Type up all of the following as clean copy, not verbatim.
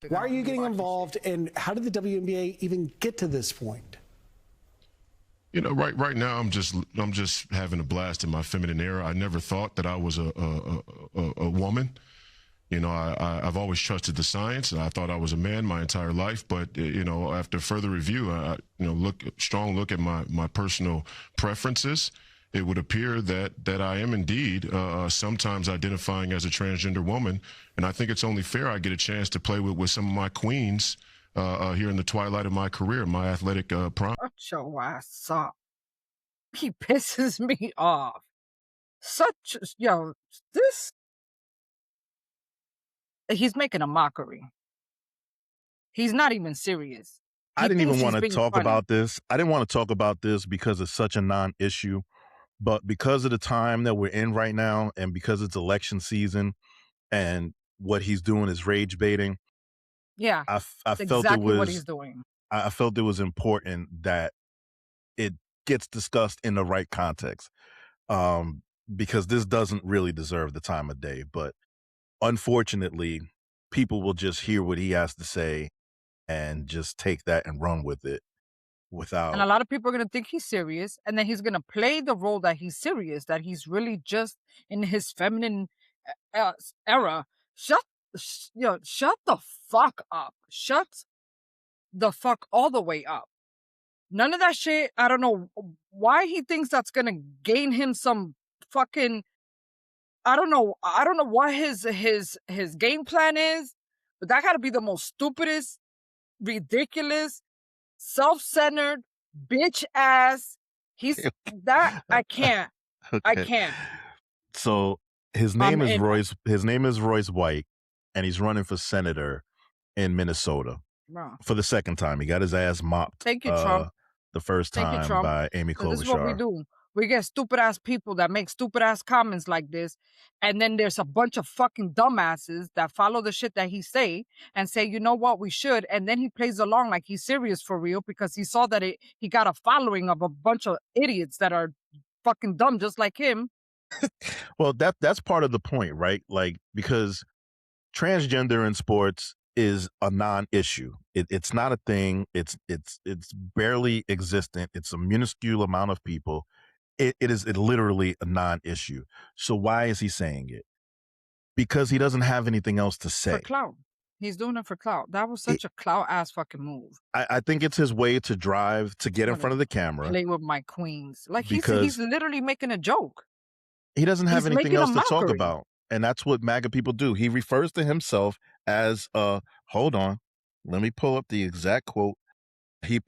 Why are you getting involved, and how did the WNBA even get to this point? You know, right now I'm just having a blast in my feminine era. I never thought that I was a woman. You know, I've always trusted the science, and I thought I was a man my entire life. But you know, after further review, strong look at my personal preferences, it would appear that I am indeed sometimes identifying as a transgender woman, and I think it's only fair I get a chance to play with some of my queens here in the twilight of my career, my athletic prime. Shut your ass up. He pisses me off. He's making a mockery. He's not even serious. I didn't even want to talk about this. I didn't want to talk about this because it's such a non-issue, but because of the time that we're in right now, and because it's election season, and what he's doing is rage baiting. Yeah, I felt exactly it was what he's doing. I felt it was important that it gets discussed in the right context, because this doesn't really deserve the time of day. But unfortunately, people will just hear what he has to say and just take that and run with it without. And a lot of people are going to think he's serious, and then he's going to play the role that he's serious, that he's really just in his feminine era. Shut the fuck up. Shut the fuck all the way up. None of that shit. I don't know why he thinks that's going to gain him some fucking, I don't know what his game plan is, but that got to be the most stupidest, ridiculous, self-centered, bitch ass. He's that I can't. Okay. I can't. So his name is Royce. His name is Royce White, and he's running for senator in Minnesota for the second time. He got his ass mopped. Thank you, Trump. The first time by Amy Klobuchar. This is what we do. We get stupid ass people that make stupid ass comments like this, and then there's a bunch of fucking dumbasses that follow the shit that he say and say, you know what, we should, and then he plays along like he's serious for real because he saw that he got a following of a bunch of idiots that are fucking dumb just like him. Well, that's part of the point, right? Like, because transgender in sports is a non-issue. It's not a thing. It's barely existent. It's a minuscule amount of people. It is literally a non-issue. So why is he saying it? Because he doesn't have anything else to say. For clout. He's doing it for clout. That was such a clout ass fucking move. I think it's his way to get in front of the camera. Play with my queens. Like he's literally making a joke. He doesn't have anything else to talk about. And that's what MAGA people do. He refers to himself as hold on, let me pull up the exact quote. He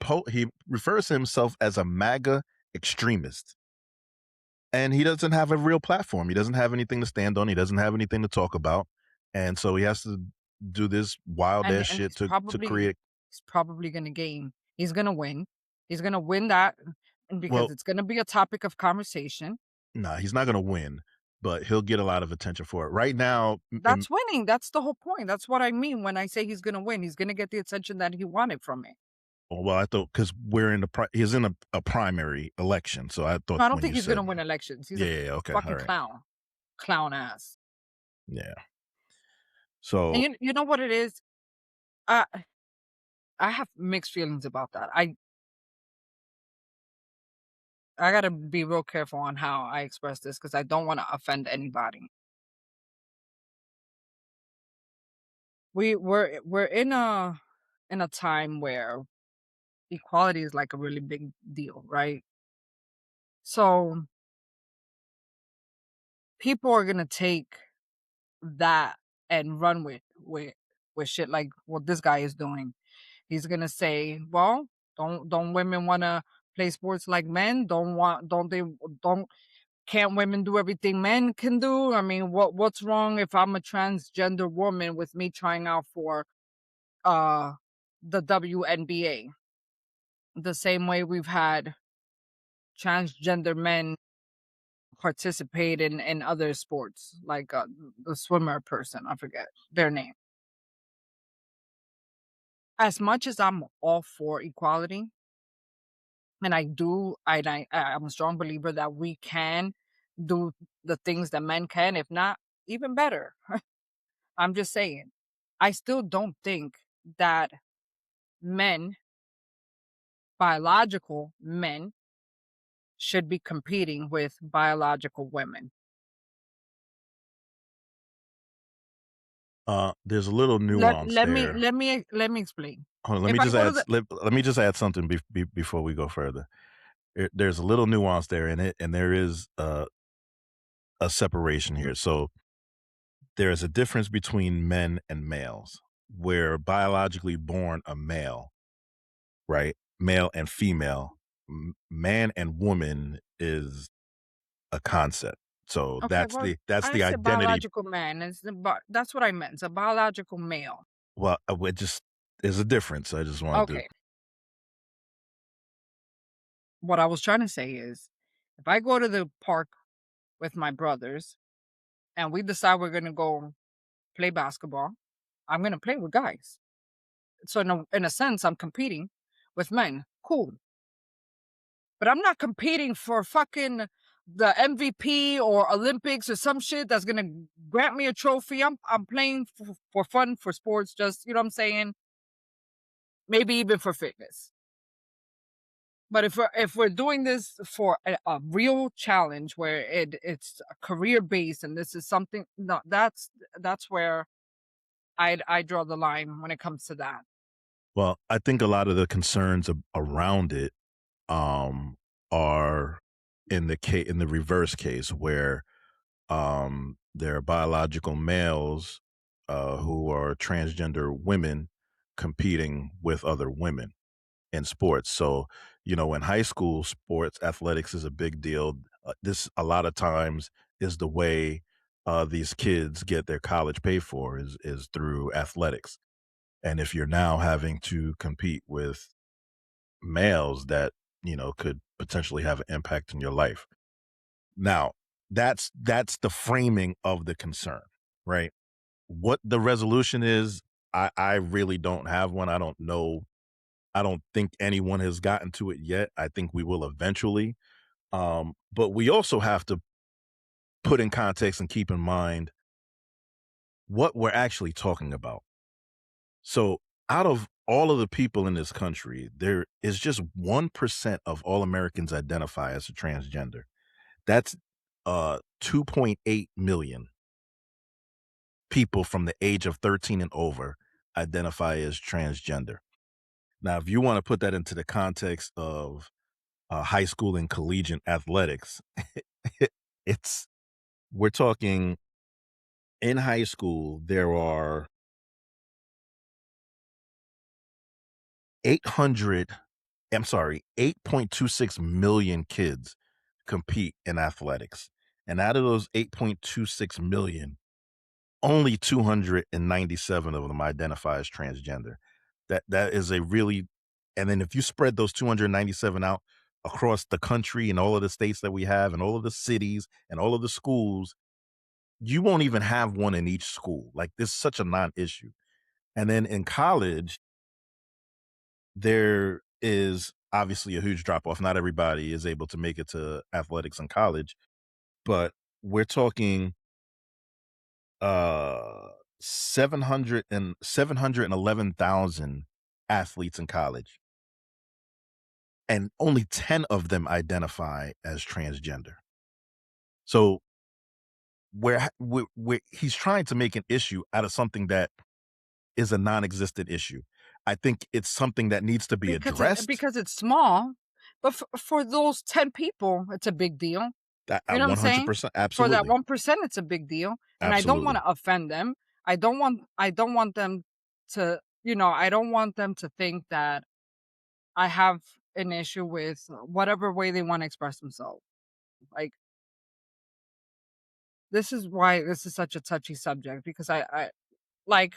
refers to himself as a MAGA extremist. And he doesn't have a real platform. He doesn't have anything to stand on. He doesn't have anything to talk about. And so he has to do this wild ass shit to create. He's probably going to gain. He's going to win. He's going to win that because it's going to be a topic of conversation. Nah, he's not going to win, but he'll get a lot of attention for it. Right now, that's winning. That's the whole point. That's what I mean when I say he's going to win. He's going to get the attention that he wanted from it. Well, I thought because he's in a primary election, so I thought. No, I don't think he's going to win elections. He's okay, fucking clown ass. Yeah. So and you know what it is? I have mixed feelings about that. I got to be real careful on how I express this because I don't want to offend anybody. We're in a time where equality is like a really big deal, right? So people are gonna take that and run with shit like what this guy is doing. He's gonna say, well, don't women want to play sports like men? Can't women do everything men can do? I mean, what's wrong if I'm a transgender woman with me trying out for the WNBA? The same way we've had transgender men participate in other sports, like the swimmer person, I forget their name. As much as I'm all for equality, and I'm a strong believer that we can do the things that men can, if not even better. I'm just saying, I still don't think that men, biological men, should be competing with biological women. There's a little Let nuance let me there. let me let me explain. Hold on, If I go to the let me just add something before we go further. There's a little nuance there in it, and there is a separation here. So there's a difference between men and males, where biologically born a male, right? Male and female, man and woman is a concept. So okay, well, that's I the said identity. biological man. That's what I meant. It's a biological male. Well, it just there's a difference. I just wanted to. Okay. What I was trying to say is, if I go to the park with my brothers and we decide we're gonna go play basketball, I'm gonna play with guys. So in a sense, I'm competing with men. Cool. But I'm not competing for fucking the MVP or Olympics or some shit that's gonna grant me a trophy. I'm playing for fun, for sports, just you know what I'm saying? Maybe even for fitness. But if we're doing this for a real challenge where it's career based and this is something, no, that's where I draw the line when it comes to that. Well, I think a lot of the concerns around it um, are in the reverse case where there are biological males who are transgender women competing with other women in sports. So, in high school sports, athletics is a big deal. This a lot of times is the way these kids get their college paid for is through athletics. And if you're now having to compete with males that could potentially have an impact in your life. Now, that's the framing of the concern, right? What the resolution is, I really don't have one. I don't know. I don't think anyone has gotten to it yet. I think we will eventually. But we also have to put in context and keep in mind what we're actually talking about. So, out of all of the people in this country, there is just 1% of all Americans identify as a transgender. That's 2.8 million people from the age of 13 and over identify as transgender. Now, if you want to put that into the context of high school and collegiate athletics, it's we're talking in high school, there are 8.26 million kids compete in athletics. And out of those 8.26 million, only 297 of them identify as transgender. That is a really, and then if you spread those 297 out across the country and all of the states that we have and all of the cities and all of the schools, you won't even have one in each school. Like, this is such a non-issue. And then in college, there is obviously a huge drop off. Not everybody is able to make it to athletics in college, but we're talking 711,000 athletes in college, and only 10 of them identify as transgender. So he's trying to make an issue out of something that is a non-existent issue. I think it's something that needs to be addressed. Because it's small, but for those 10 people, it's a big deal. That You know what I'm saying? 100%, For that absolutely. 1%, it's a big deal, and I don't want Absolutely. to offend them. I don't want them to, I don't want them to think that I have an issue with whatever way they want to express themselves. Like, this is why this is such a touchy subject because like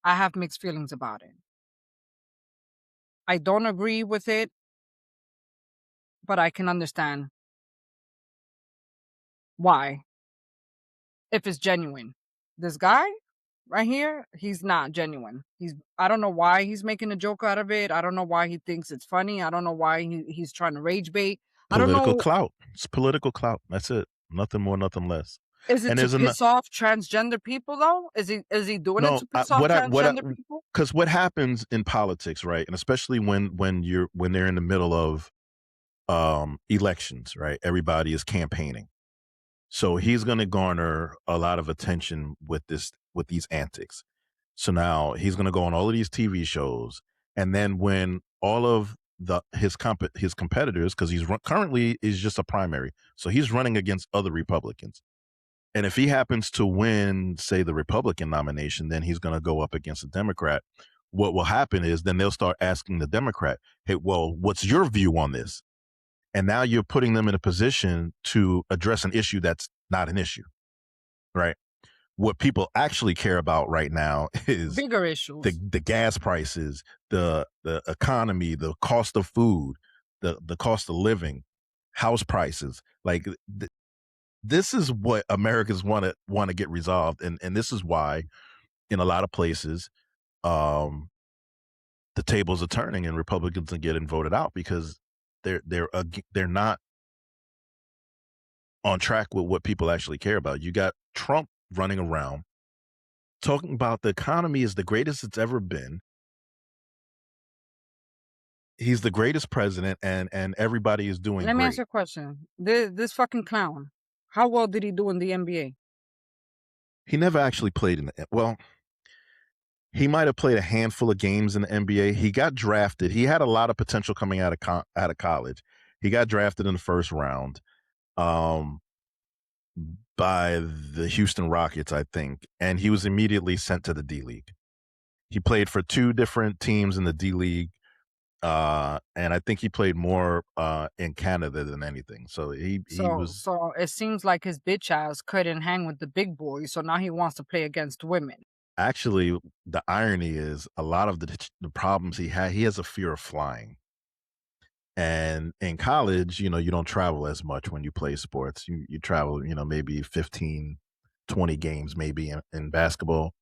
I have mixed feelings about it. I don't agree with it, but I can understand why if it's genuine. This guy right here, he's not genuine. I don't know why he's making a joke out of it. I don't know why he thinks it's funny. I don't know why he's trying to rage bait. I don't Political know. clout. It's political clout. That's it. Nothing more, nothing less. Is it And to there's piss off transgender people though? Is he doing it no, to piss off transgender people? because what happens in politics, right? And especially when they're in the middle of elections, right? Everybody is campaigning. So he's going to garner a lot of attention with these antics. So now he's going to go on all of these TV shows, and then when all of his competitors, because currently is just a primary, so he's running against other Republicans. And if he happens to win, say, the Republican nomination, then he's going to go up against a Democrat. What will happen is then they'll start asking the Democrat, hey, well, what's your view on this? And now you're putting them in a position to address an issue that's not an issue, right? What people actually care about right now is bigger issues, the gas prices, the economy, the cost of food, the cost of living, house prices. Like this is what Americans want to get resolved, and this is why in a lot of places the tables are turning and Republicans are getting voted out because they're not on track with what people actually care about. You got Trump running around talking about the economy is the greatest it's ever been. He's the greatest president, and everybody is doing Let me great. ask you a question. This fucking clown, how well did he do in the NBA? He never actually played in the well. He might have played a handful of games in the NBA. He got drafted. He had a lot of potential coming out of college. He got drafted in the first round by the Houston Rockets, I think, and he was immediately sent to the D League. He played for 2 different teams in the D League, and I think he played more in Canada than anything. So he was. So it seems like his bitch ass couldn't hang with the big boys, so now he wants to play against women. Actually, the irony is a lot of the problems he has a fear of flying. And in college, you don't travel as much when you play sports. You travel, maybe 15, 20 games, maybe in basketball.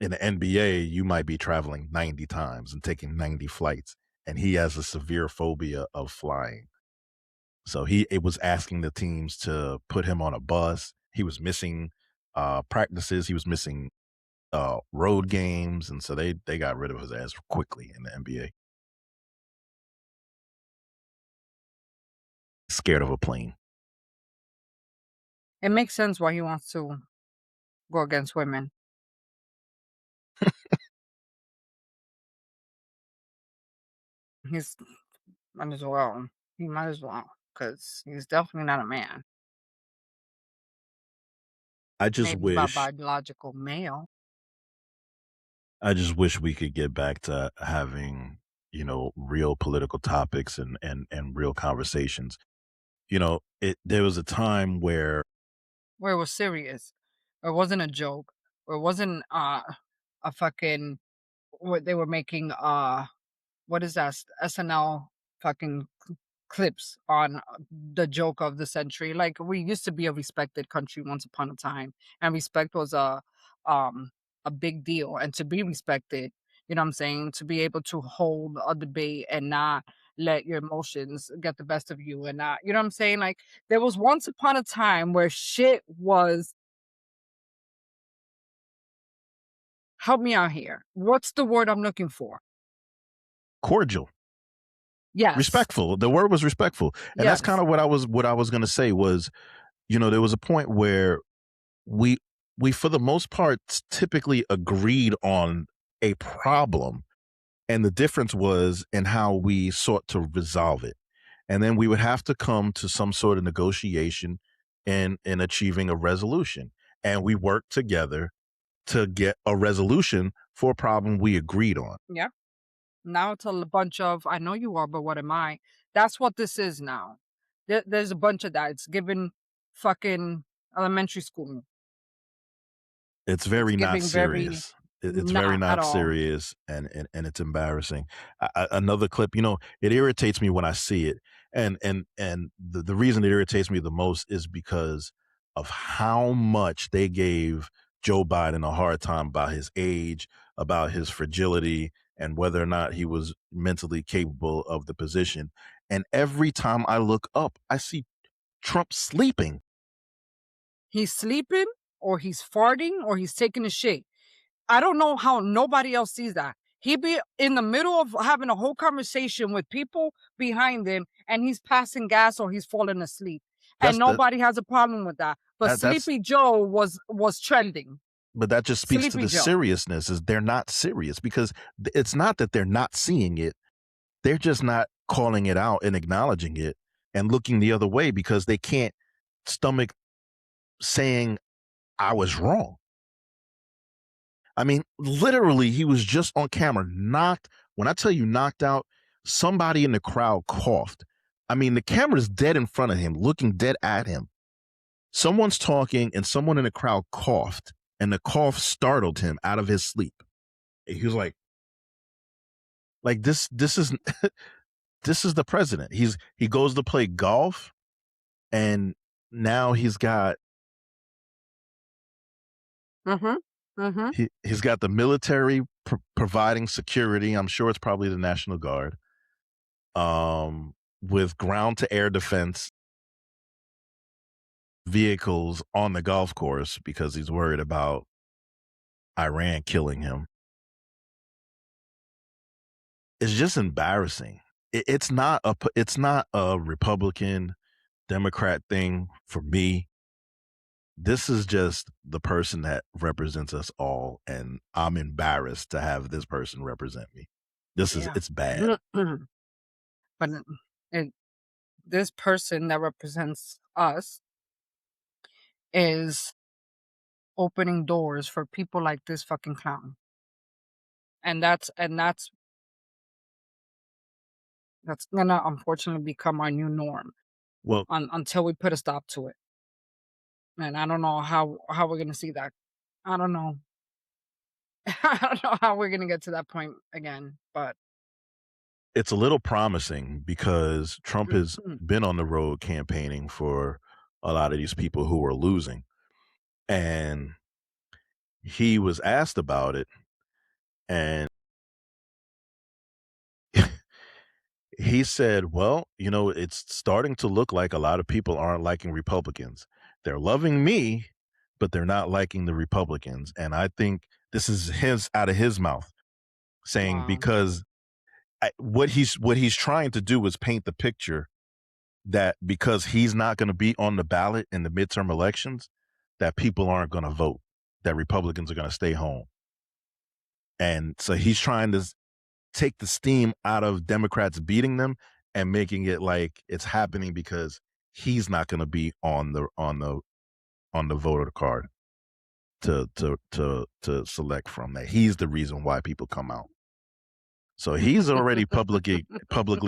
In the NBA, you might be traveling 90 times and taking 90 flights. And he has a severe phobia of flying. So it was asking the teams to put him on a bus. He was missing practices. He was missing road games. And so they got rid of his ass quickly in the NBA. Scared of a plane. It makes sense why he wants to go against women. He's might as well. He might as well, because he's definitely not a man. I just Maybe by wish biological male. I just wish we could get back to having, real political topics and real conversations. There was a time where it was serious, or it wasn't a joke, or it wasn't a fucking what they were making what is that SNL fucking clips on the joke of the century. Like, we used to be a respected country once upon a time, and respect was a big deal. And to be respected, you know what I'm saying, to be able to hold a debate and not let your emotions get the best of you, and not, you know what I'm saying, like, there was once upon a time where shit was, help me out here, what's the word I'm looking for? cordial. Yes. Respectful. The word was respectful. And that's kind of what I was going to say was, there was a point where we for the most part typically agreed on a problem, and the difference was in how we sought to resolve it. And then we would have to come to some sort of negotiation in achieving a resolution. And we worked together to get a resolution for a problem we agreed on. Yeah. Now it's a bunch of, I know you are, but what am I? That's what this is now. There's a bunch of that. It's given fucking elementary school. It's very not serious. It's very not serious, and it's embarrassing. Another clip, it irritates me when I see it. And the reason it irritates me the most is because of how much they gave Joe Biden a hard time about his age, about his fragility, and whether or not he was mentally capable of the position. And every time I look up, I see Trump sleeping. He's sleeping, or he's farting, or he's taking a shit. I don't know how nobody else sees that. He'd be in the middle of having a whole conversation with people behind him, and he's passing gas or he's falling asleep. And nobody has a problem with that. But Sleepy Joe was trending. But that just speaks to the seriousness, is they're not serious, because it's not that they're not seeing it. They're just not calling it out and acknowledging it and looking the other way because they can't stomach saying I was wrong. I mean, literally, he was just on camera, knocked. When I tell you knocked out, somebody in the crowd coughed. I mean, the camera's dead in front of him, looking dead at him. Someone's talking and someone in the crowd coughed, and the cough startled him out of his sleep. He was like this is this is the president. He goes to play golf, and now he's got he's got the military providing security. I'm sure it's probably the National Guard, with ground to air defense vehicles on the golf course because he's worried about Iran killing him. It's just embarrassing. It's not a Republican Democrat thing for me. This is just the person that represents us all, and I'm embarrassed to have this person represent me. It's bad. But this person that represents us is opening doors for people like this fucking clown. And that's gonna unfortunately become our new norm. Well, until we put a stop to it. And I don't know how we're gonna see that. I don't know. I don't know how we're gonna get to that point again, but it's a little promising because Trump has been on the road campaigning for a lot of these people who are losing. And he was asked about it, and he said, well, it's starting to look like a lot of people aren't liking Republicans. They're loving me, but they're not liking the Republicans. And I think this is out of his mouth saying, because what he's trying to do is paint the picture that because he's not going to be on the ballot in the midterm elections, that people aren't going to vote, that Republicans are going to stay home. And so he's trying to take the steam out of Democrats beating them and making it like it's happening because he's not going to be on the voter card to select from, that he's the reason why people come out. So he's already publicly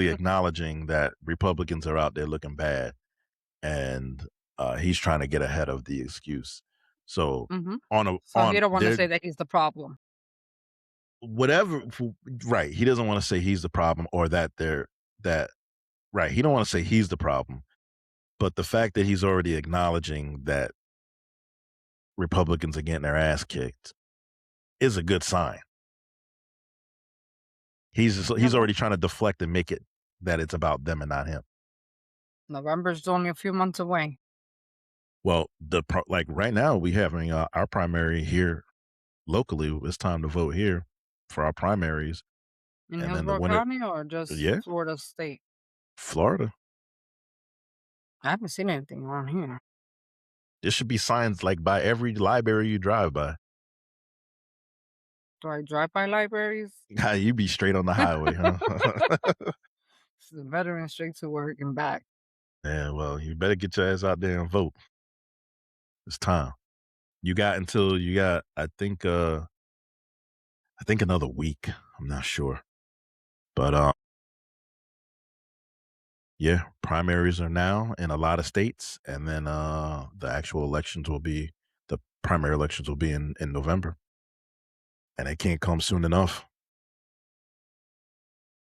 acknowledging that Republicans are out there looking bad, and he's trying to get ahead of the excuse. So he don't want to say that he's the problem. Whatever, right? He doesn't want to say he's the problem, or that right. He don't want to say he's the problem, but the fact that he's already acknowledging that Republicans are getting their ass kicked is a good sign. He's already trying to deflect and make it that it's about them and not him. November's only a few months away. Well, like right now we having our primary here locally. It's time to vote here for our primaries. In Hillsborough County or just Florida State? Florida. I haven't seen anything around here. There should be signs like by every library you drive by. Do I drive by libraries? You be straight on the highway, huh? It's the veteran straight to work and back. Yeah, well, you better get your ass out there and vote. It's time. You got, I think another week. I'm not sure. But yeah, primaries are now in a lot of states, and then the primary elections will be in November. And it can't come soon enough.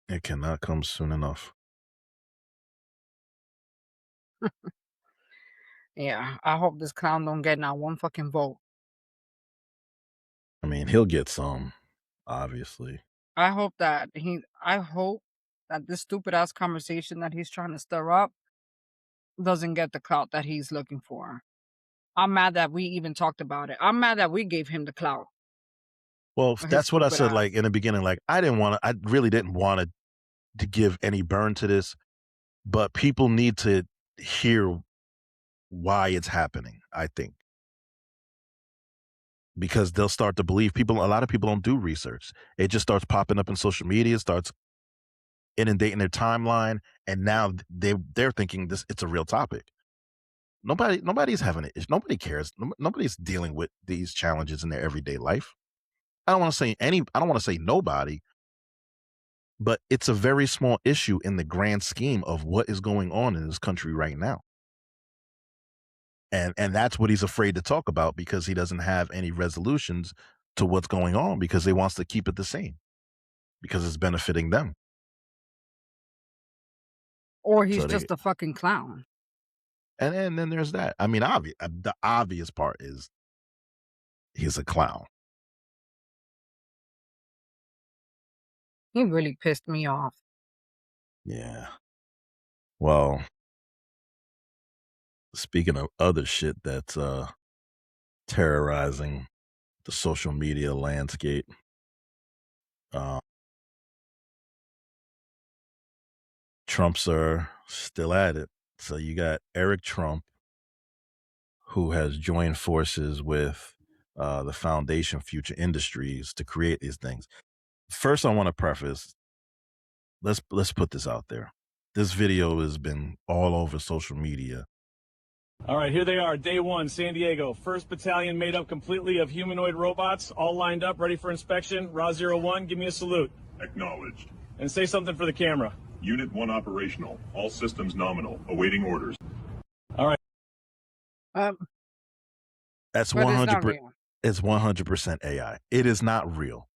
It cannot come soon enough. Yeah, I hope this clown don't get not one fucking vote. I mean, he'll get some, obviously. I hope that this stupid ass conversation that he's trying to stir up doesn't get the clout that he's looking for. I'm mad that we even talked about it. I'm mad that we gave him the clout. Well, His that's what I stupid said, ass. like, in the beginning, like, I really didn't want to give any burn to this, but people need to hear why it's happening, I think. Because they'll start to believe a lot of people don't do research. It just starts popping up in social media, starts inundating their timeline, and now they're thinking it's a real topic. Nobody's having it. Nobody cares. Nobody's dealing with these challenges in their everyday life. I don't want to say nobody, but it's a very small issue in the grand scheme of what is going on in this country right now. And that's what he's afraid to talk about, because he doesn't have any resolutions to what's going on, because he wants to keep it the same because it's benefiting them. Or he's just a fucking clown. And then there's that. I mean, the obvious part is he's a clown. He really pissed me off. Yeah. Well, speaking of other shit that's terrorizing the social media landscape, Trumps are still at it. So you got Eric Trump, who has joined forces with the Foundation Future Industries to create these things. First, I want to preface, let's put this out there. This video has been all over social media. All right, here they are, day one, San Diego. 1st Battalion made up completely of humanoid robots, all lined up, ready for inspection. Raw 01, give me a salute. Acknowledged. And say something for the camera. Unit 1 operational. All systems nominal. Awaiting orders. All right. That's 100%. It's 100% AI. It is not real.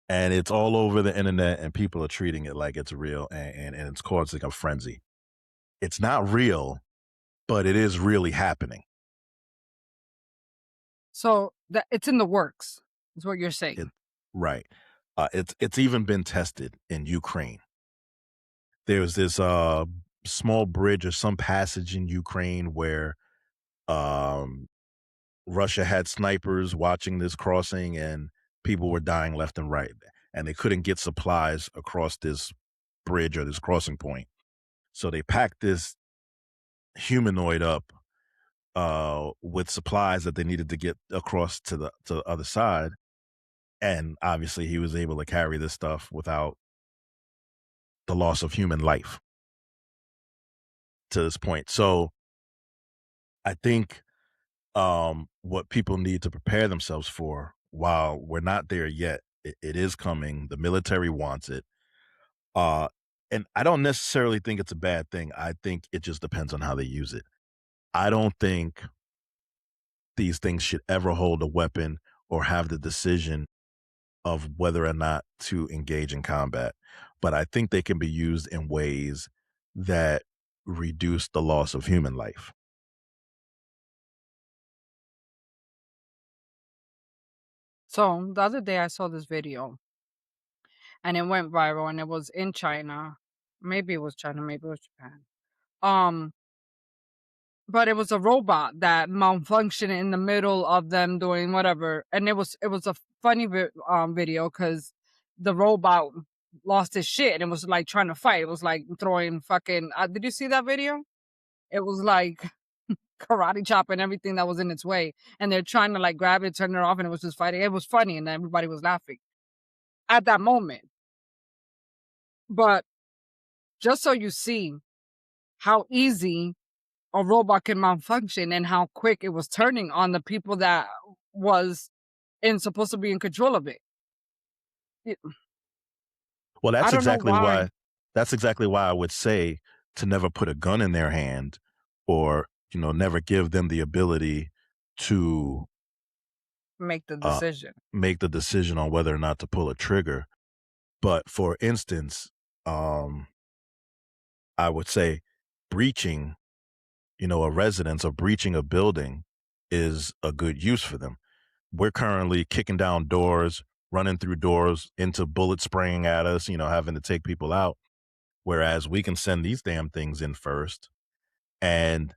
And it's all over the internet, and people are treating it like it's real, and it's causing a frenzy. It's not real, but it is really happening. So it's in the works, is what you're saying. Right. It's even been tested in Ukraine. There's this small bridge or some passage in Ukraine where Russia had snipers watching this crossing, and people were dying left and right, and they couldn't get supplies across this bridge or this crossing point. So they packed this humanoid up with supplies that they needed to get across to the other side. And obviously he was able to carry this stuff without the loss of human life to this point. So I think what people need to prepare themselves for, while we're not there yet, it is coming. The military wants it. And I don't necessarily think it's a bad thing. I think it just depends on how they use it. I don't think these things should ever hold a weapon or have the decision of whether or not to engage in combat. But I think they can be used in ways that reduce the loss of human life. So the other day I saw this video and it went viral, and it was in China. Maybe it was China, maybe it was Japan. But it was a robot that malfunctioned in the middle of them doing whatever. And it was a funny video, because the robot lost his shit and it was like trying to fight. It was like throwing fucking did you see that video? It was like karate chopping everything that was in its way, and they're trying to like grab it, turn it off, and it was just fighting. It was funny, and everybody was laughing at that moment. But just so you see how easy a robot can malfunction and how quick it was turning on the people that was supposed to be in control of it. Well, that's exactly why. That's exactly why I would say to never put a gun in their hand, or never give them the ability to make the decision on whether or not to pull a trigger. But for instance, I would say breaching, a residence or breaching a building is a good use for them. We're currently kicking down doors, running through doors into bullets spraying at us, having to take people out. Whereas we can send these damn things in first, and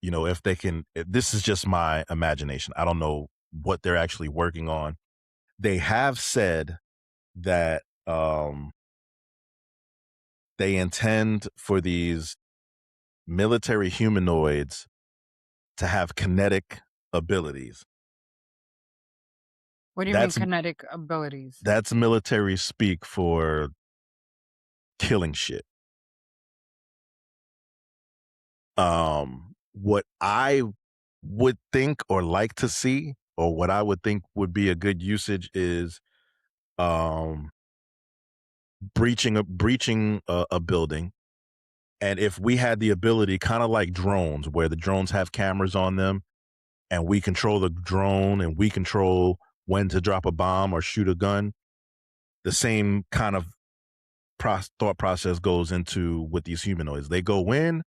if they can, this is just my imagination. I don't know what they're actually working on. They have said that they intend for these military humanoids to have kinetic abilities. What do you mean kinetic abilities? That's military speak for killing shit. What I would think or like to see, or what I would think would be a good usage is breaching a building. And if we had the ability, kind of like drones, where the drones have cameras on them and we control the drone and we control when to drop a bomb or shoot a gun, the same kind of thought process goes into with these humanoids. They go in,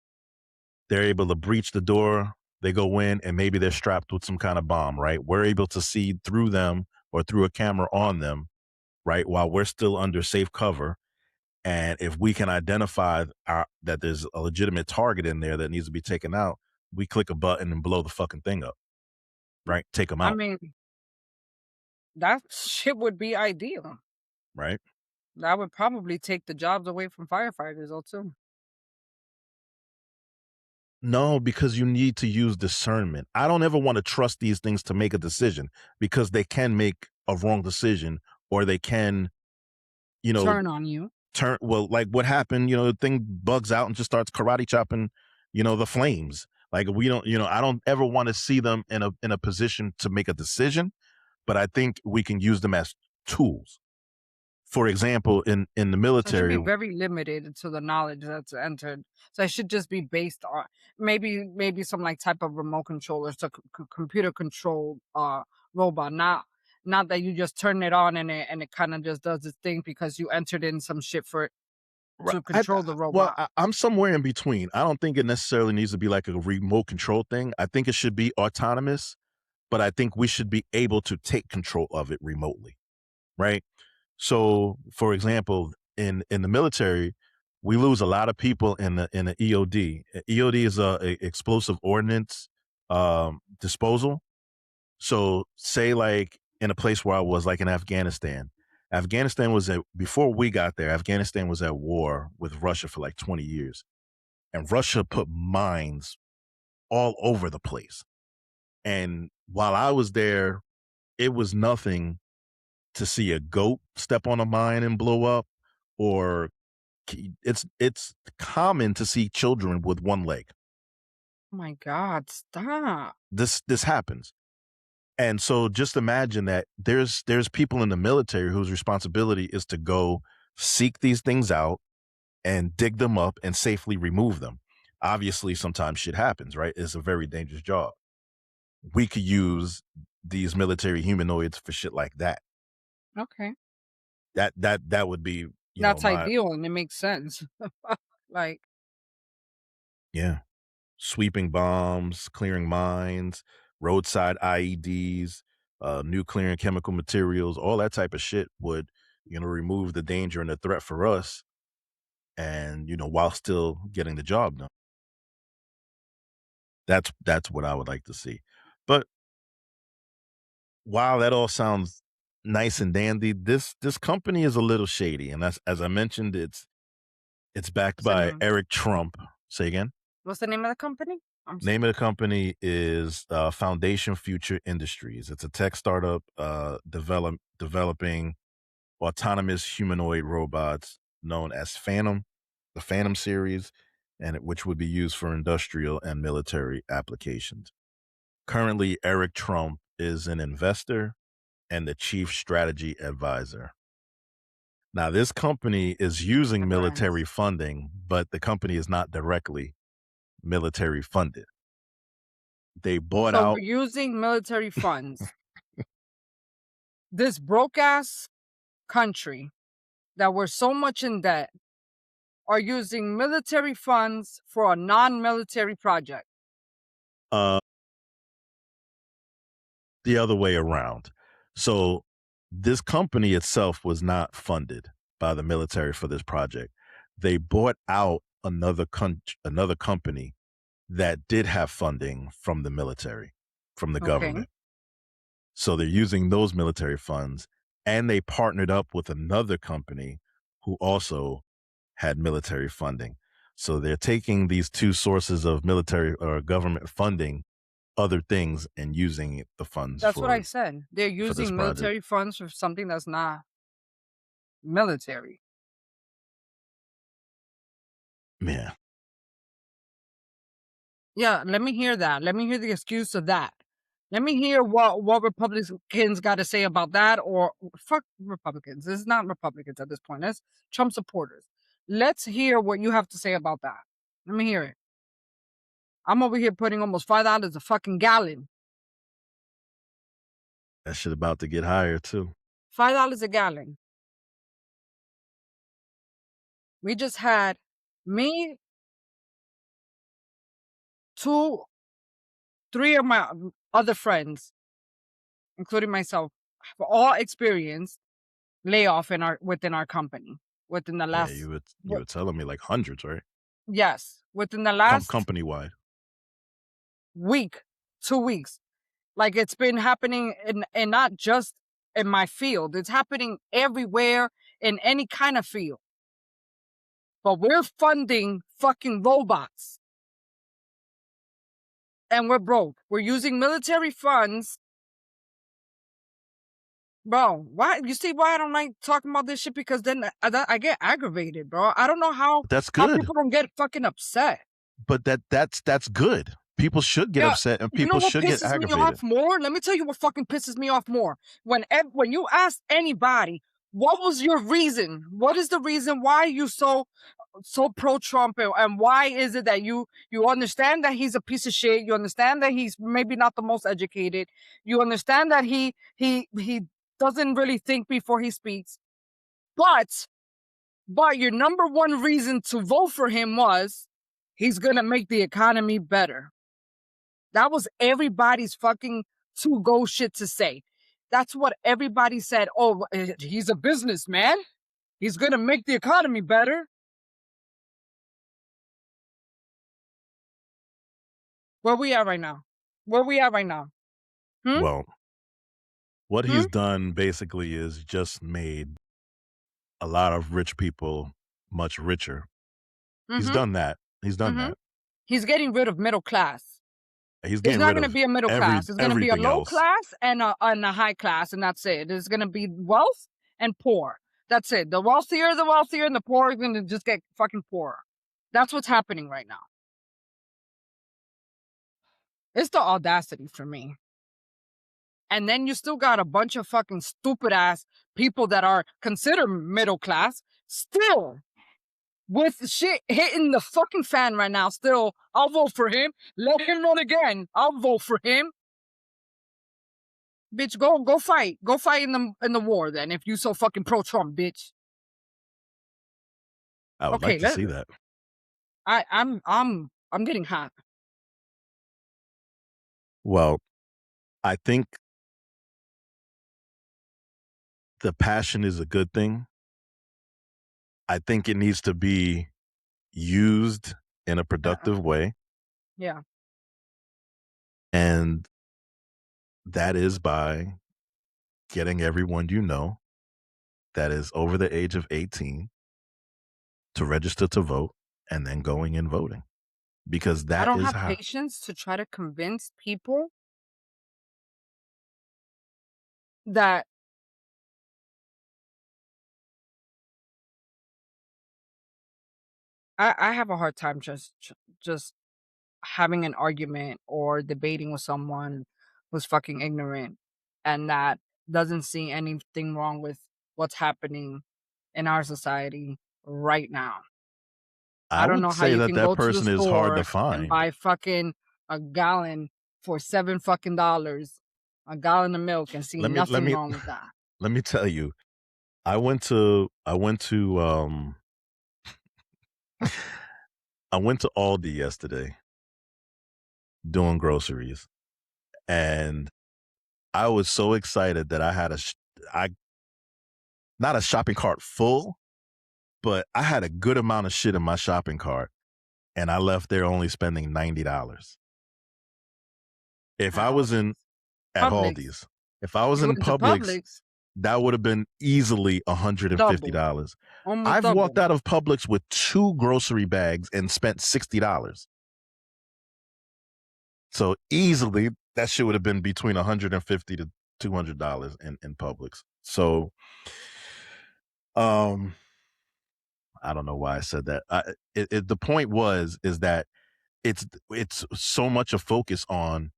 they're able to breach the door, they go in, and maybe they're strapped with some kind of bomb, right? We're able to see through them or through a camera on them, right? While we're still under safe cover. And if we can identify that there's a legitimate target in there that needs to be taken out, we click a button and blow the fucking thing up, right? Take them out. I mean, that shit would be ideal. Right? That would probably take the jobs away from firefighters, though, too. No, because you need to use discernment. I don't ever want to trust these things to make a decision, because they can make a wrong decision, or they can, turn on you. Well, like what happened, the thing bugs out and just starts karate chopping, the flames. Like we don't, I don't ever want to see them in a position to make a decision, but I think we can use them as tools. For example, in the military, it should be very limited to the knowledge that's entered. So it should just be based on maybe some like type of remote controller, so computer controlled robot, not that you just turn it on and it kind of just does its thing because you entered in some shit for it to control the robot. Well, I'm somewhere in between. I don't think it necessarily needs to be like a remote control thing. I think it should be autonomous, but I think we should be able to take control of it remotely, right? So, for example, in the military, we lose a lot of people in the EOD. EOD is a explosive ordnance disposal. So, say like in a place where I was, like in Afghanistan. Afghanistan was before we got there, Afghanistan was at war with Russia for like 20 years. And Russia put mines all over the place. And while I was there, it was nothing to see a goat step on a mine and blow up, or it's common to see children with one leg. Oh my God, stop. This happens. And so just imagine that there's people in the military whose responsibility is to go seek these things out and dig them up and safely remove them. Obviously, sometimes shit happens, right? It's a very dangerous job. We could use these military humanoids for shit like that. Okay. That would be, that's ideal, and it makes sense. Like, yeah, sweeping bombs, clearing mines, roadside IEDs, nuclear and chemical materials, all that type of shit would, remove the danger and the threat for us, and while still getting the job done. That's what I would like to see. But while that all sounds nice and dandy, this company is a little shady, and that's, as I mentioned, it's backed by Eric Trump. Say again? What's the name of the company? Name of the company is Foundation Future Industries. It's a tech startup developing autonomous humanoid robots known as Phantom, the Phantom series, and which would be used for industrial and military applications. Currently, Eric Trump is an investor and the chief strategy advisor. Now, this company is using military funding, but the company is not directly military funded. They bought out. So using military funds. This broke ass country that we're so much in debt are using military funds for a non-military project. The other way around. So this company itself was not funded by the military for this project. They bought out another company that did have funding from the military, from the government. So they're using those military funds, and they partnered up with another company who also had military funding. So they're taking these two sources of military or government funding other things and using the funds That's what I said. They're for this using project. military funds for something that's not military. Yeah. Yeah, let me hear that. Let me hear the excuse of that. Let me hear what Republicans got to say about that, or fuck Republicans. This is not Republicans at this point. It's Trump supporters. Let's hear what you have to say about that. Let me hear it. I'm over here putting almost $5 a fucking gallon. That shit about to get higher too. $5 a gallon. We just had me, 2, 3 of my other friends, including myself, have all experienced layoff within our company within the last. Yeah, you were telling me like hundreds, right? Yes, within the last company wide week, 2 weeks. Like, it's been happening in not just in my field. It's happening everywhere in any kind of field. But we're funding fucking robots. And we're broke. We're using military funds. Bro, why? You see why I don't like talking about this shit? Because then I get aggravated, bro. I don't know how. That's how good. people don't get fucking upset. But that's good. People should get upset, and people should get aggravated. You know what pisses me off more? Let me tell you what fucking pisses me off more. When you ask anybody, what was your reason? What is the reason why you so pro-Trump, and why is it that you understand that he's a piece of shit? You understand that he's maybe not the most educated. You understand that he doesn't really think before he speaks. But your number one reason to vote for him was he's gonna make the economy better. That was everybody's fucking to-go shit to say. That's what everybody said. Oh, he's a businessman. He's gonna make the economy better. Where we at right now? Well, what he's done basically is just made a lot of rich people much richer. He's done that. He's getting rid of middle class. It's not going to be a middle class. It's going to be a low class and a high class, and that's it. It's going to be wealth and poor. That's it. The wealthier, and the poor are going to just get fucking poorer. That's what's happening right now. It's the audacity for me. And then you still got a bunch of fucking stupid ass people that are considered middle class still with shit hitting the fucking fan right now. Still, I'll vote for him. Let him run again. I'll vote for him. Bitch, go fight. Go fight in the war then, if you so fucking pro-Trump, bitch. I would like to see that. I'm getting hot. Well, I think the passion is a good thing. I think it needs to be used in a productive way. Yeah. And that is by getting everyone you know that is over the age of 18 to register to vote and then going and voting. Because that is how... I don't have patience to try to convince people that I have a hard time just having an argument or debating with someone who's fucking ignorant and that doesn't see anything wrong with what's happening in our society right now. I don't know how you can go to the store and buy fucking a gallon for $7 fucking a gallon of milk and see nothing wrong with that. Let me tell you, I went to Aldi yesterday doing groceries, and I was so excited that I had not a shopping cart full, but I had a good amount of shit in my shopping cart. and I left there only spending $90. If I was at Aldi's, if I was in Publix, that would have been easily $150. I've walked out of Publix with 2 grocery bags and spent $60. So easily that shit would have been between $150 to $200 in Publix. So, I don't know why I said that. The point is that it's so much a focus on,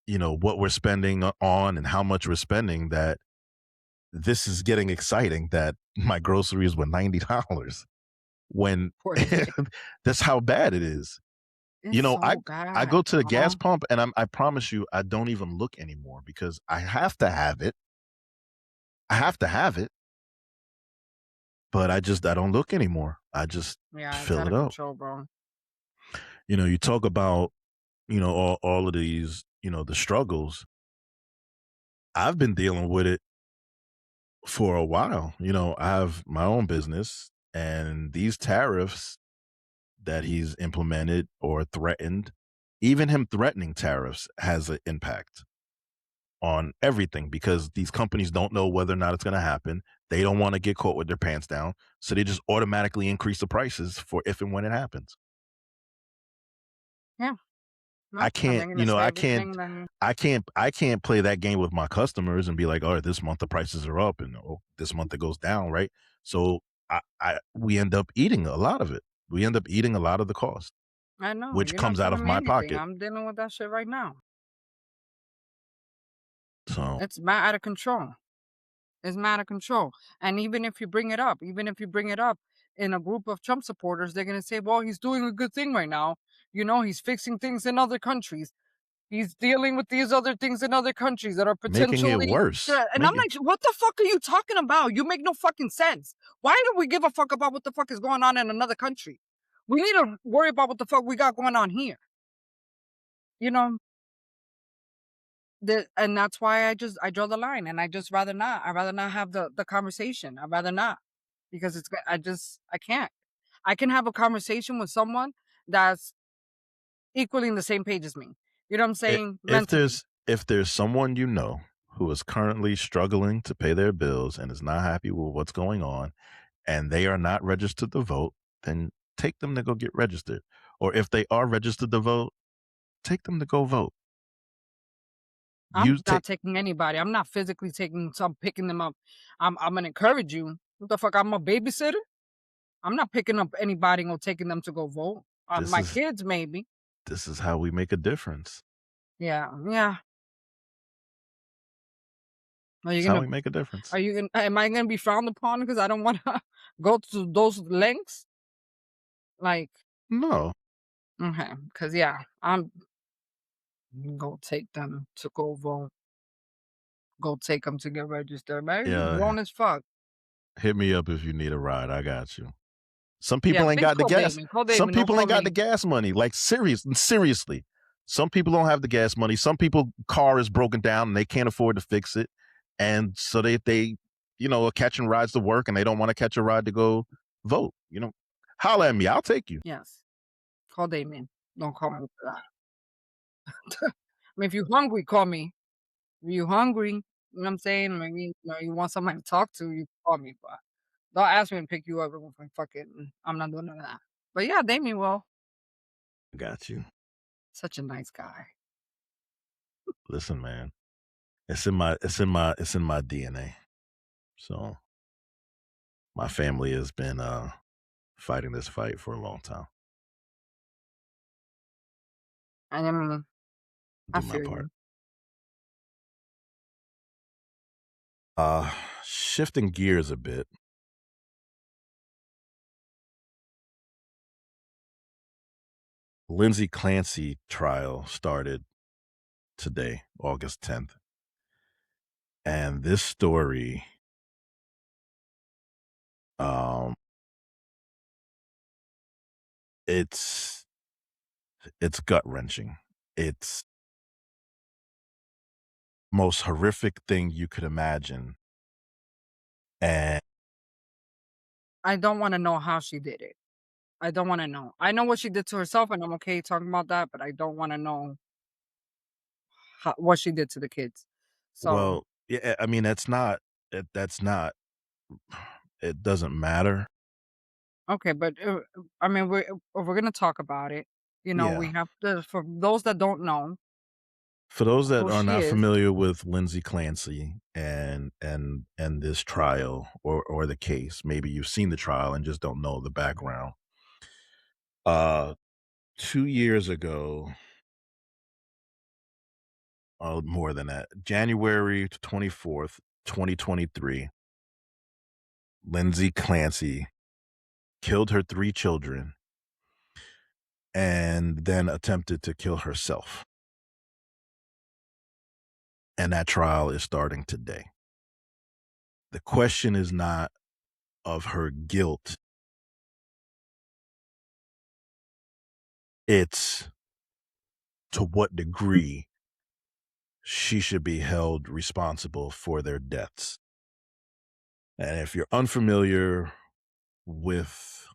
what we're spending on and how much we're spending, that this is getting exciting that my groceries were $90 when that's how bad it is. I go to the gas pump and I promise you, I don't even look anymore because I have to have it. But I don't look anymore. I just fill it up. Control, bro. You talk about, all of these, the struggles. I've been dealing with it for a while. I have my own business, and these tariffs that he's implemented or threatened, even him threatening tariffs has an impact on everything because these companies don't know whether or not it's going to happen. They don't want to get caught with their pants down. So they just automatically increase the prices for if and when it happens. Yeah. I can't play that game with my customers and be like, oh, this month the prices are up and this month it goes down. Right. So we end up eating a lot of it. We end up eating a lot of the cost. I know. Which comes out of my pocket. I'm dealing with that shit right now. So it's mad out of control. It's mad out of control. And even if you bring it up in a group of Trump supporters, they're going to say, well, he's doing a good thing right now. He's fixing things in other countries. He's dealing with these other things in other countries that are potentially making it worse. And I'm like, what the fuck are you talking about? You make no fucking sense. Why do we give a fuck about what the fuck is going on in another country? We need to worry about what the fuck we got going on here. And that's why I draw the line, and I just rather not. I'd rather not have the conversation. I'd rather not, because I can't. I can have a conversation with someone that's equally in the same page as me. You know what I'm saying? If there's someone who is currently struggling to pay their bills and is not happy with what's going on, and they are not registered to vote, then take them to go get registered. Or if they are registered to vote, take them to go vote. I'm not taking anybody. I'm not physically picking them up. I'm gonna encourage you. What the fuck? I'm a babysitter. I'm not picking up anybody or taking them to go vote. My kids, maybe. This is how we make a difference. Yeah. How we make a difference. Am I gonna be frowned upon because I don't want to go to those lengths? Like, no. Okay, because I'm gonna take them to go vote. Go take them to get registered, man. Yeah. Grown as fuck. Hit me up if you need a ride. I got you. Some people ain't got the gas. Some people ain't got the gas money. Like seriously. Some people don't have the gas money. Some people car is broken down and they can't afford to fix it. And so they are catching rides to work and they don't want to catch a ride to go vote. Holla at me. I'll take you. Yes. Call Damien. Don't call me for that. If you're hungry, call me. If you're hungry, you know what I'm saying? Maybe you want somebody to talk to, you call me. But don't ask me to pick you up. Fuck it. I'm not doing that. But yeah, Damien will. Got you. Such a nice guy. Listen, man. It's in my DNA. So my family has been fighting this fight for a long time. I feel you. Shifting gears a bit. Lindsay Clancy trial started today, August 10th. And this story it's gut-wrenching. It's most horrific thing you could imagine. And I don't want to know how she did it. I don't want to know. I know what she did to herself, and I'm okay talking about that, but I don't want to know what she did to the kids. So Well, yeah, I mean, that's not it doesn't matter. okay, but I mean, we're gonna talk about it. We Yeah. have to, for those that don't know For those that who are she not is. familiar with Lindsay Clancy and this trial or the case, maybe you've seen the trial and just don't know the background. 2 years ago, more than that, January 24th, 2023, Lindsay Clancy killed her 3 children and then attempted to kill herself. And that trial is starting today. The question is not of her guilt. It's to what degree she should be held responsible for their deaths. And if you're unfamiliar with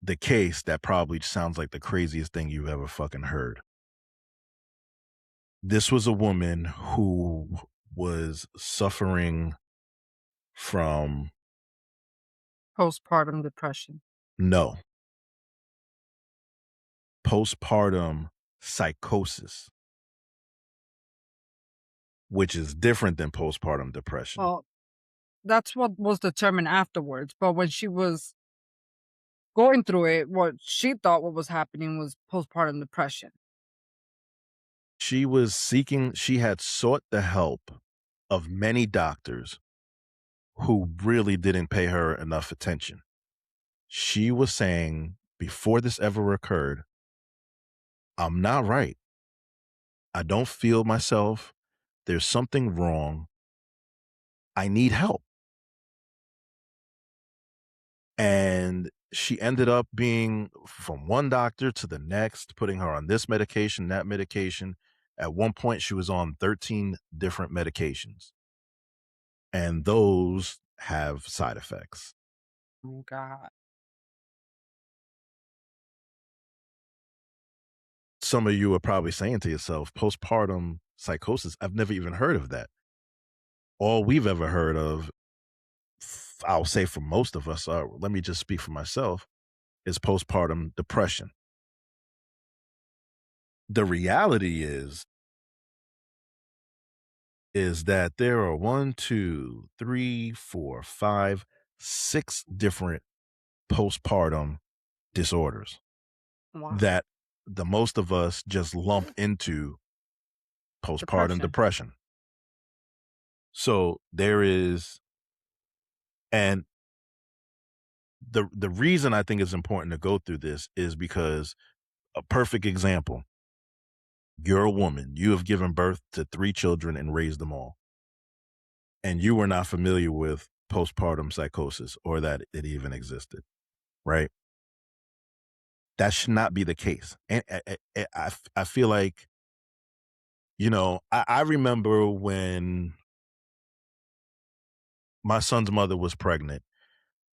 the case, that probably sounds like the craziest thing you've ever fucking heard. This was a woman who was suffering from Postpartum depression. postpartum psychosis, which is different than postpartum depression. Well, that's what was determined afterwards. But when she was going through it, what she thought what was happening was postpartum depression. She had sought the help of many doctors who really didn't pay her enough attention. She was saying before this ever occurred, I'm not right. I don't feel myself. There's something wrong. I need help. And she ended up being from one doctor to the next, putting her on this medication, that medication. At one point, she was on 13 different medications. And those have side effects. Oh God. Some of you are probably saying to yourself, postpartum psychosis, I've never even heard of that. All we've ever heard of, I'll say for most of us, let me just speak for myself, is postpartum depression. The reality is that there are 1, 2, 3, 4, 5, 6 different postpartum disorders Wow. that the most of us just lump into postpartum depression. So there is, and the reason I think it's important to go through this is because a perfect example, you're a woman, you have given birth to 3 children and raised them all, and you were not familiar with postpartum psychosis or that it even existed, right? That should not be the case. And I feel like, I remember when my son's mother was pregnant.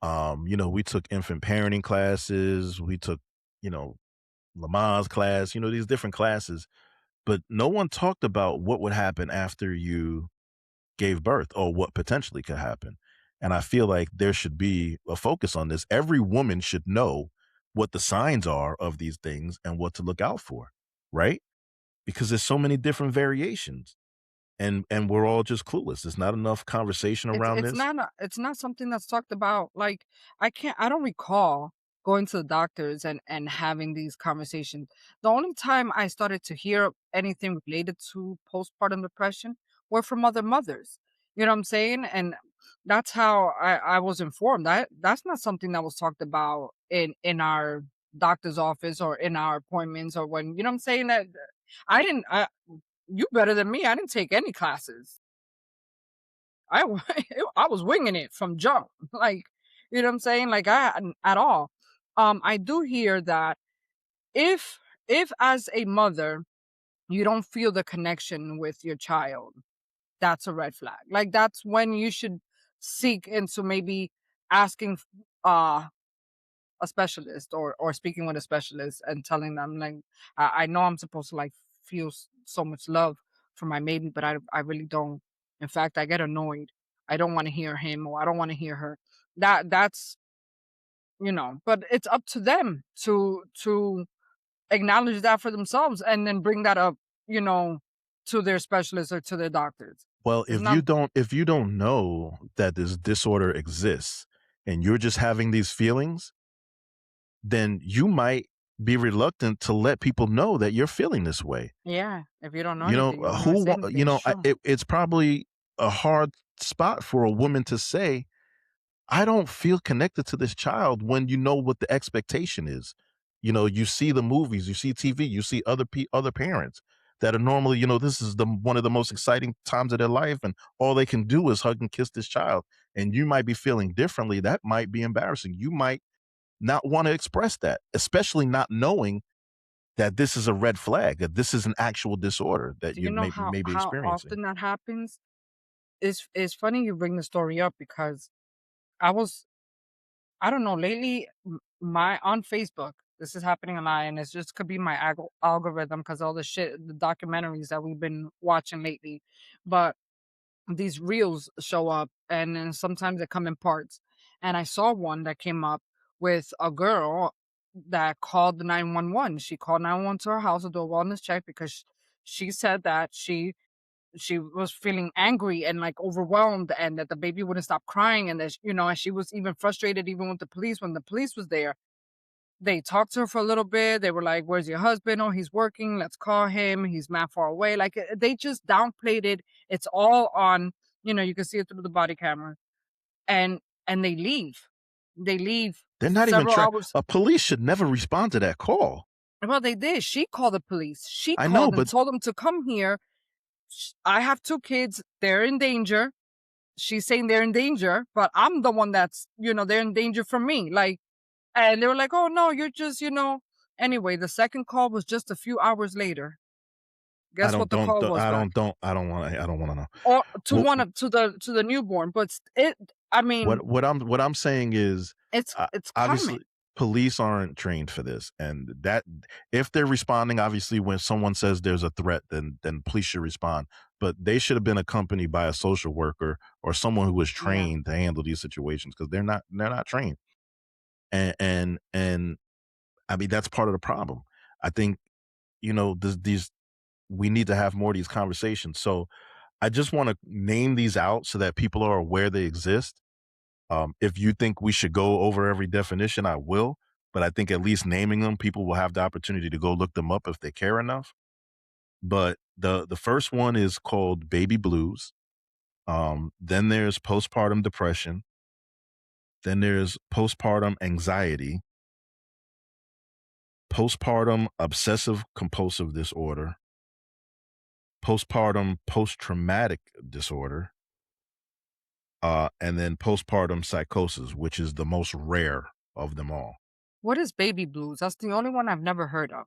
We took infant parenting classes, we took, Lamaze class, these different classes, but no one talked about what would happen after you gave birth or what potentially could happen. And I feel like there should be a focus on this. Every woman should know what the signs are of these things and what to look out for, right? Because there's so many different variations. And we're all just clueless. There's not enough conversation around It's this. it's not something that's talked about. Like I don't recall going to the doctors and having these conversations. The only time I started to hear anything related to postpartum depression were from other mothers. You know what I'm saying? And that's how I was informed. That's not something that was talked about in our doctor's office or in our appointments or when, you know what I'm saying, that I didn't I you better than me. I didn't take any classes. I w I was winging it from jump, like, you know what I'm saying? Like, at all. I do hear that if as a mother, you don't feel the connection with your child, that's a red flag. Like, that's when you should seek into maybe asking, a specialist or speaking with a specialist and telling them like, I know I'm supposed to like feel so much love for my baby, but I really don't. In fact, I get annoyed. I don't want to hear him or I don't want to hear her. That's but it's up to them to acknowledge that for themselves and then bring that up, you know, to their specialists or to their doctors. Well, It's not if you don't know that this disorder exists and you're just having these feelings, then you might be reluctant to let people know that you're feeling this way. yeah, if you don't know You know, anything, you don't wanna say you anything, it's know, true. it's probably a hard spot for a woman to say, I don't feel connected to this child when you know what the expectation is. You know, you see the movies, you see TV, you see other parents that are normally, this is the one of the most exciting times of their life, and all they can do is hug and kiss this child. And you might be feeling differently. That might be embarrassing. You might not want to express that, especially not knowing that this is a red flag, that this is an actual disorder that Do you you know may be how experiencing. often that happens? It's funny you bring the story up because I was I don't know, lately, my on Facebook, this is happening a lot, and it's just could be my algorithm because all the shit, the documentaries that we've been watching lately. But these reels show up, and then sometimes they come in parts. And I saw one that came up with a girl that called the 911. She called 911 to her house to do a wellness check because she said that she was feeling angry and like overwhelmed and that the baby wouldn't stop crying and that and she was even frustrated even with the police when the police was there. They talked to her for a little bit. They were like, where's your husband? Oh, he's working, let's call him, he's mad far away. Like they just downplayed it. It's all on, you can see it through the body camera. And they leave They're not even several trying. hours. A police should never respond to that call. Well, they did. She called the police. She I know, called and but told them to come here. I have two kids, they're in danger. She's saying they're in danger, but I'm the one that's, they're in danger from me. Like, and they were like, oh no, you're just, Anyway, the second call was just a few hours later. I Guess what the call was back? I don't want to know. Or to Well, to the newborn, but I mean, what I'm saying is, it's obviously common. police aren't trained for this, and that if they're responding, obviously when someone says there's a threat, then police should respond. But they should have been accompanied by a social worker or someone who was Yeah. trained to handle these situations because they're not trained. And I mean that's part of the problem. I think these we need to have more of these conversations. So I just want to name these out so that people are aware they exist. If you think we should go over every definition, I will. But I think at least naming them, people will have the opportunity to go look them up if they care enough. But the first one is called baby blues. Then there's postpartum depression. Then there's postpartum anxiety, postpartum obsessive compulsive disorder, postpartum post traumatic disorder, and then postpartum psychosis, which is the most rare of them all. What is baby blues? That's the only one I've never heard of.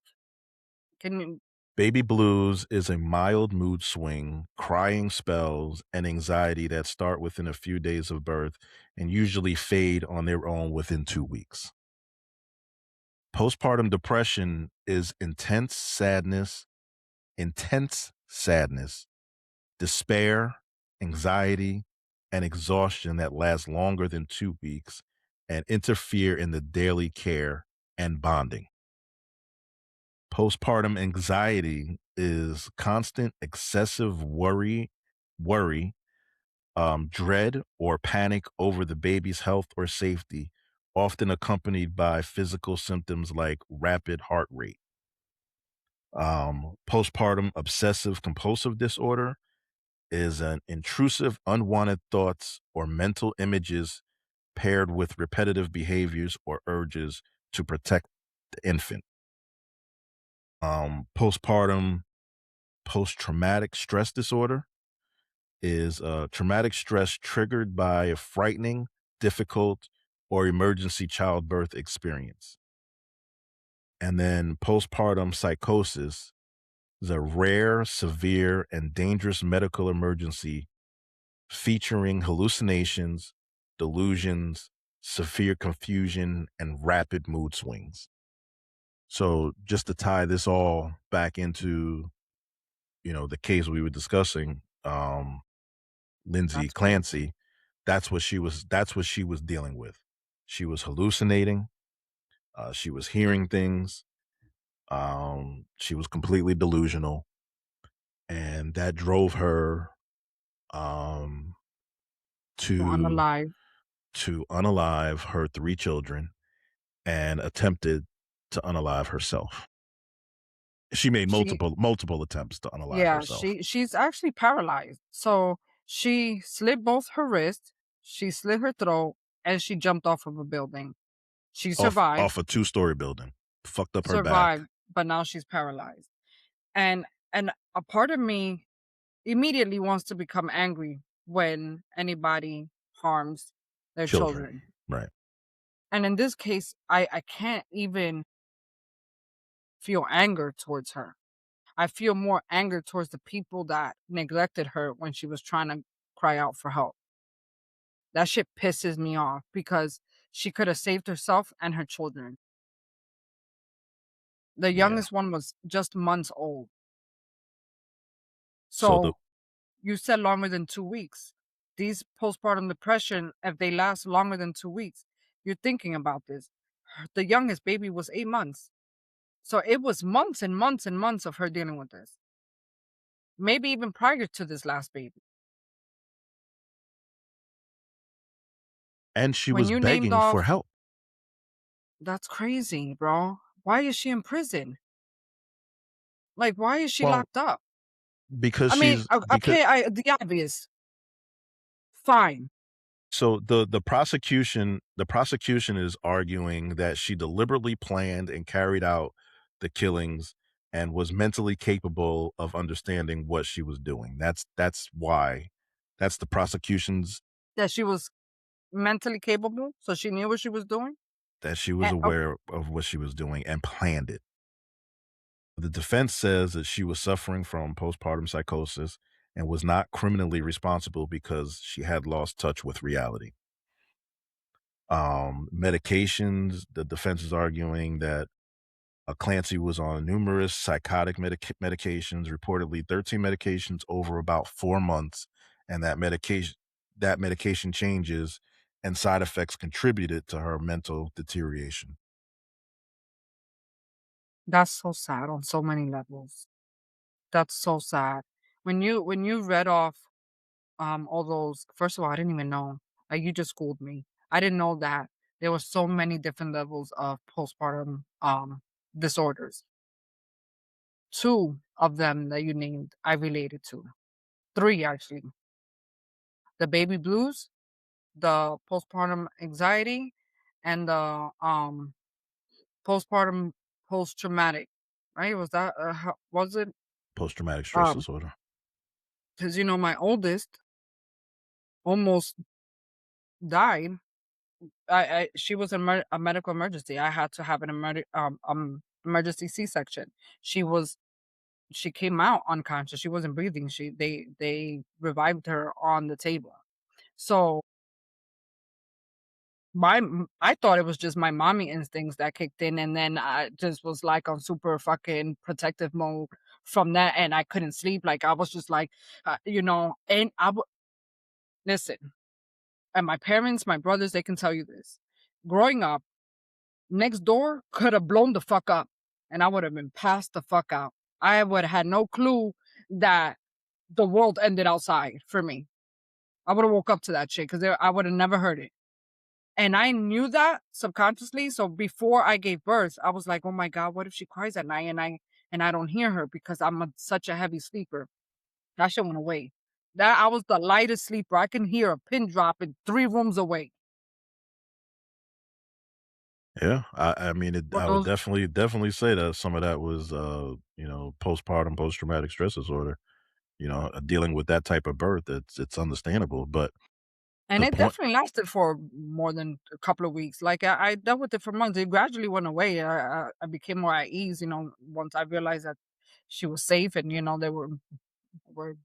Can you? Baby blues is a mild mood swing, crying spells, and anxiety that start within a few days of birth and usually fade on their own within 2 weeks. Postpartum depression is intense sadness, despair, anxiety, and exhaustion that lasts longer than 2 weeks and interfere in the daily care and bonding. Postpartum anxiety is constant, excessive worry, dread, or panic over the baby's health or safety, often accompanied by physical symptoms like rapid heart rate. Postpartum obsessive compulsive disorder is an intrusive, unwanted thoughts or mental images paired with repetitive behaviors or urges to protect the infant. Postpartum post-traumatic stress disorder is traumatic stress triggered by a frightening, difficult, or emergency childbirth experience. And then postpartum psychosis is a rare, severe, and dangerous medical emergency featuring hallucinations, delusions, severe confusion, and rapid mood swings. So just to tie this all back into, the case we were discussing, Lindsay That's crazy. Clancy, that's what she was dealing with. She was hallucinating, she was hearing things, she was completely delusional, and that drove her um To to unalive. to unalive her 3 children and attempted to unalive herself. She made She multiple attempts to unalive Yeah, herself. she's actually paralyzed. So she slit both her wrists, she slit her throat, and she jumped off of a building. She survived, Off a two-story building. Fucked up her back. survived, but now she's paralyzed. And a part of me immediately wants to become angry when anybody harms their Children. children. Right. And in this case, I can't even feel anger towards her. I feel more anger towards the people that neglected her when she was trying to cry out for help. That shit pisses me off because she could have saved herself and her children. The Yeah. youngest one was just months old. So the So you said longer than 2 weeks. These postpartum depression, if they last longer than 2 weeks, you're thinking about this. The youngest baby was 8 months. So it was months and months and months of her dealing with this. Maybe even prior to this last baby. and she When was you named begging for off, help that's crazy, bro. Why is she in prison? Like, why is she well locked up? because I mean, she's because the obvious. Fine. so the prosecution is arguing that she deliberately planned and carried out the killings and was mentally capable of understanding what she was doing. That's the prosecution's, That she was mentally capable, so she knew what she was doing. that she was And, oh, aware of what she was doing and planned it. The defense says that she was suffering from postpartum psychosis and was not criminally responsible because she had lost touch with reality. Medications, the defense is arguing that Clancy was on numerous psychotic medications, reportedly 13 medications over about 4 months, and that medication changes and side effects contributed to her mental deterioration. that's so sad on so many levels. That's so sad. When you read off all those, first of all, I didn't even know. Like, you just schooled me. I didn't know that there were so many different levels of postpartum disorders. Two of them that you named I related to. Three actually. The baby blues, the postpartum anxiety, and the postpartum post traumatic. Right? Was that was it? Post-traumatic stress Um, disorder. because my oldest almost died. She was a medical emergency. I had to have an emergency C-section. She was she came out unconscious. She wasn't breathing. They revived her on the table. So I thought it was just my mommy instincts that kicked in, and then I just was like on super fucking protective mode from that, and I couldn't sleep. Like, I was just like, and listen, and my parents, my brothers, they can tell you this. Growing up, next door could have blown the fuck up, and I would have been passed the fuck out. I would have had no clue that the world ended outside for me. I would have woke up to that shit because I would have never heard it. And I knew that subconsciously. So before I gave birth, I was like, oh my God, what if she cries at night and I don't hear her because I'm such a heavy sleeper? That shit went away. That I was the lightest sleeper. I can hear a pin drop in 3 rooms away. Yeah, I mean, Were I would those definitely say that some of that was, postpartum post-traumatic stress disorder. Dealing with that type of birth, it's understandable. But And the it point, definitely lasted for more than a couple of weeks. Like, I dealt with it for months. It gradually went away. I became more at ease, once I realized that she was safe and, they were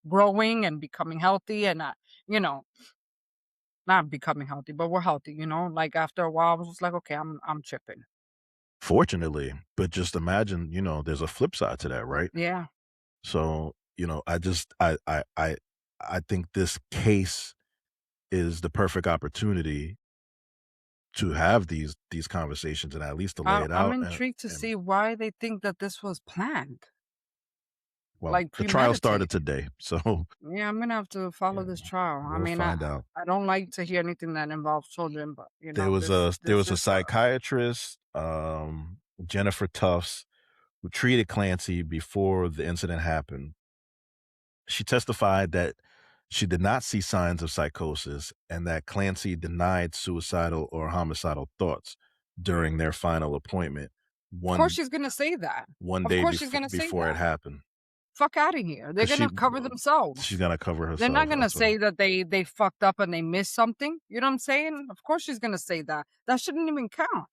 growing and becoming healthy and, you know, not becoming healthy, but we're healthy, like after a while I was just like, okay, I'm tripping. Fortunately, but just imagine, there's a flip side to that, right? Yeah. So, I think this case is the perfect opportunity to have these conversations and at least to lay it I'm out intrigued to and see why they think that this was planned, well, like the trial started premeditated. today, so Yeah, I'm gonna have to follow yeah, this trial. I we'll mean, find out. I don't like to hear anything that involves children, but There this was a is psychiatrist, Jennifer Tufts, who treated Clancy before the incident happened. She testified that she did not see signs of psychosis and that Clancy denied suicidal or homicidal thoughts during their final appointment of course one she's gonna say that. one Of day course she's gonna say before it that. happened. Fuck out of here. They're 'Cause gonna cover she's themselves. gonna cover They're not herself, gonna that's all. say that they fucked up and they missed something. You know what I'm saying? Of course she's gonna say that. That shouldn't even count.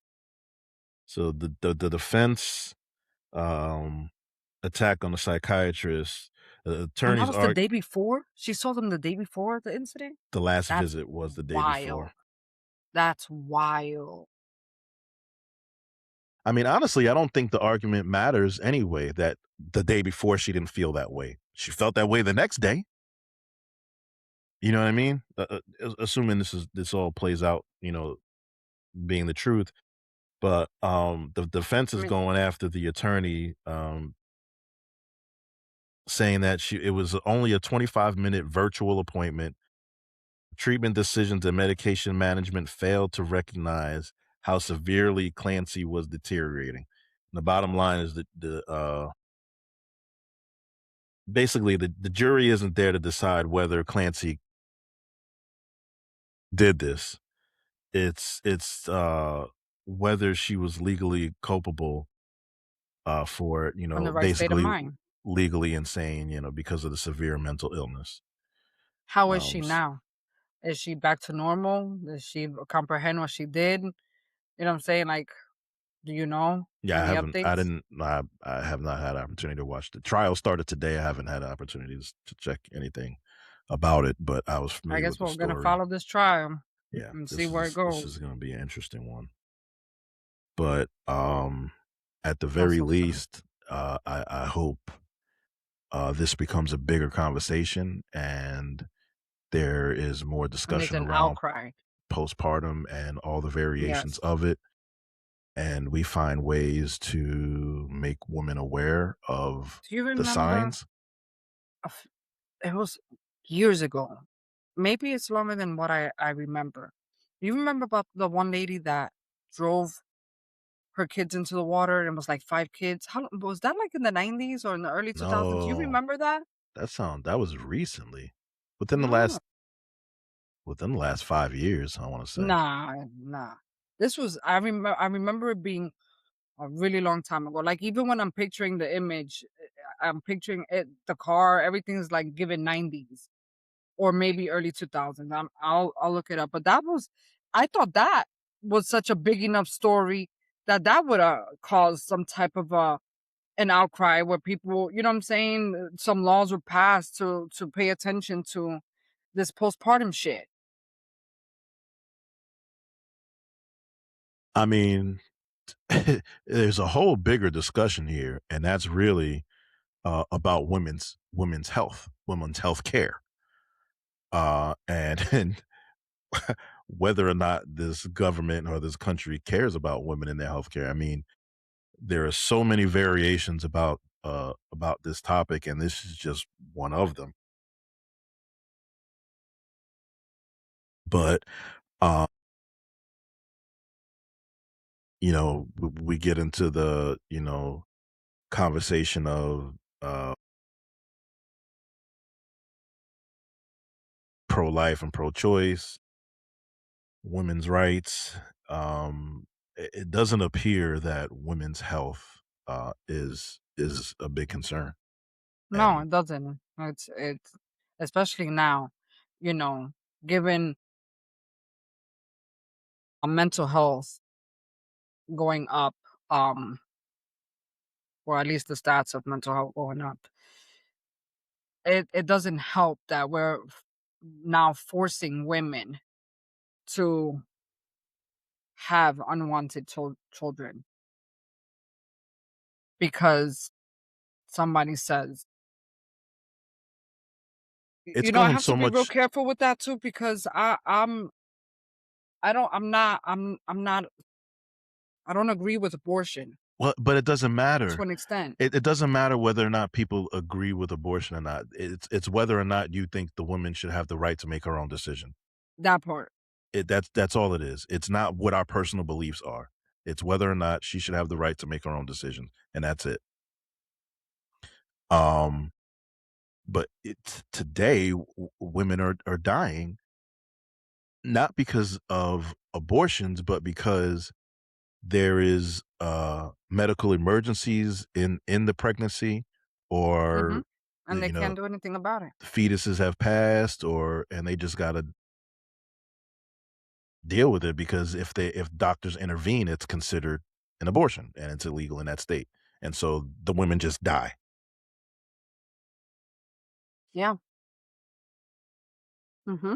So the defense, um, attack on the psychiatrist, And that attorneys was the are day before? She saw them the day before the incident? the last That's visit was the day wild. before. That's wild. I mean, honestly, I don't think the argument matters anyway that the day before she didn't feel that way. She felt that way the next day. You know what I mean? Assuming this all plays out, being the truth. But the defense I is mean, going after the attorney, saying that it was only a 25-minute virtual appointment. Treatment decisions and medication management failed to recognize how severely Clancy was deteriorating. And the bottom line is that basically the jury isn't there to decide whether Clancy did this. It's whether she was legally culpable for, in the right state of basically mind. legally insane, because of the severe mental illness. How is Um, she s- now? Is she back to normal? Does she comprehend what she did? You know what I'm saying? Like, do you know yeah, any updates? I have not had an opportunity to watch the trial started today. I haven't had opportunities to check anything about it, but I was I familiar guess with the we're gonna story. follow this trial Yeah, and see where it goes. this is going to be an interesting one. But at the That's very so sad. least, I hope this becomes a bigger conversation and there is more And there's discussion an around outcry. postpartum and all the variations Yes. of it. And we find ways to make women aware of Do you the remember? signs. a f- It was years ago. Maybe it's longer than what I remember. Do you remember about the one lady that drove her kids into the water and was like 5 kids? How was that, like in the 90s or in the early 2000s? You No, remember that? that was recently within the No. last 5 years, I want to say. Nah, nah. This was I remember it being a really long time ago. Like even when I'm picturing the image, I'm picturing it, the car, everything's like given 90s or maybe early 2000s. I'll look it up. But I thought that was such a big enough story that would cause some type of an outcry where people, you know what I'm saying, some laws were passed to pay attention to this postpartum shit. I mean, there's a whole bigger discussion here, and that's really about women's health, women's health care, and and whether or not this government or this country cares about women in their health care. I mean, there are so many variations about this topic, and this is just one of them. But uh, we get into the conversation of pro life and pro choice, women's rights. It doesn't appear that women's health is a big concern, No, and it doesn't. It's especially now, you know, given mental health going up, um, or at least the stats of mental health going up. It doesn't help that we're now forcing women to have unwanted children because somebody says, It's I gotten have to so be real much. careful with that too, because I'm not I don't agree with abortion Well, but it doesn't to matter. an extent. It doesn't matter whether or not people agree with abortion or not. It's whether or not you think the woman should have the right to make her own decision. That part. That's all it is. It's not what our personal beliefs are. It's whether or not she should have the right to make her own decisions, and that's it. But it's today women are dying not because of abortions, but because there is medical emergencies in the pregnancy, or And they can't do anything about it. the fetuses have passed, and they just got to deal with it, because if doctors intervene, it's considered an abortion and it's illegal in that state, and so the women just die. Yeah. Mm-hmm.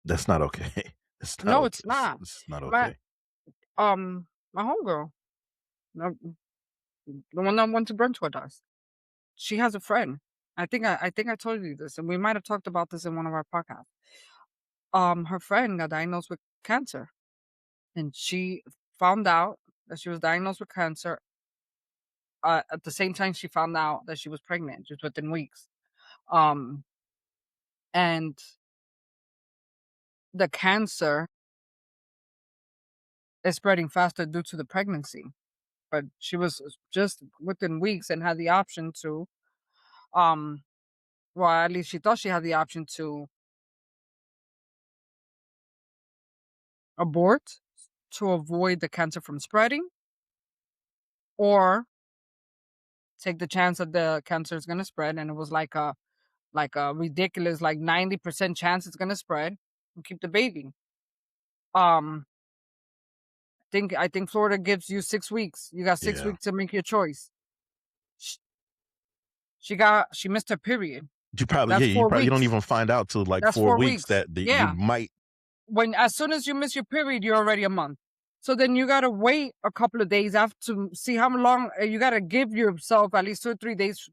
That's not okay. It's not No, okay. it's not. It's not My okay. my homegirl, the one that went to brunch with us, she has a friend. I think I told you this, and we might have talked about this in one of our podcasts. Her friend got diagnosed with cancer, and she found out that she was diagnosed with cancer at the same time she found out that she was pregnant, just within weeks. Um, and the cancer is spreading faster due to the pregnancy. But she was just within weeks and had the option to, um, well, at least she thought she had the option to abort to avoid the cancer from spreading, or take the chance that the cancer is going to spread. And it was like a ridiculous, like 90% chance it's going to spread, and keep the baby. Um, I think Florida gives you 6 weeks. You got 6 Yeah. weeks to make your choice. She missed her period. You probably That's 4 you don't weeks. even find out till like That's 4 4 weeks weeks. that you Yeah. might. As soon as you miss your period, you're already a month. So then you gotta wait a couple of days after to see how long you gotta give yourself, at least 2 or 3 days,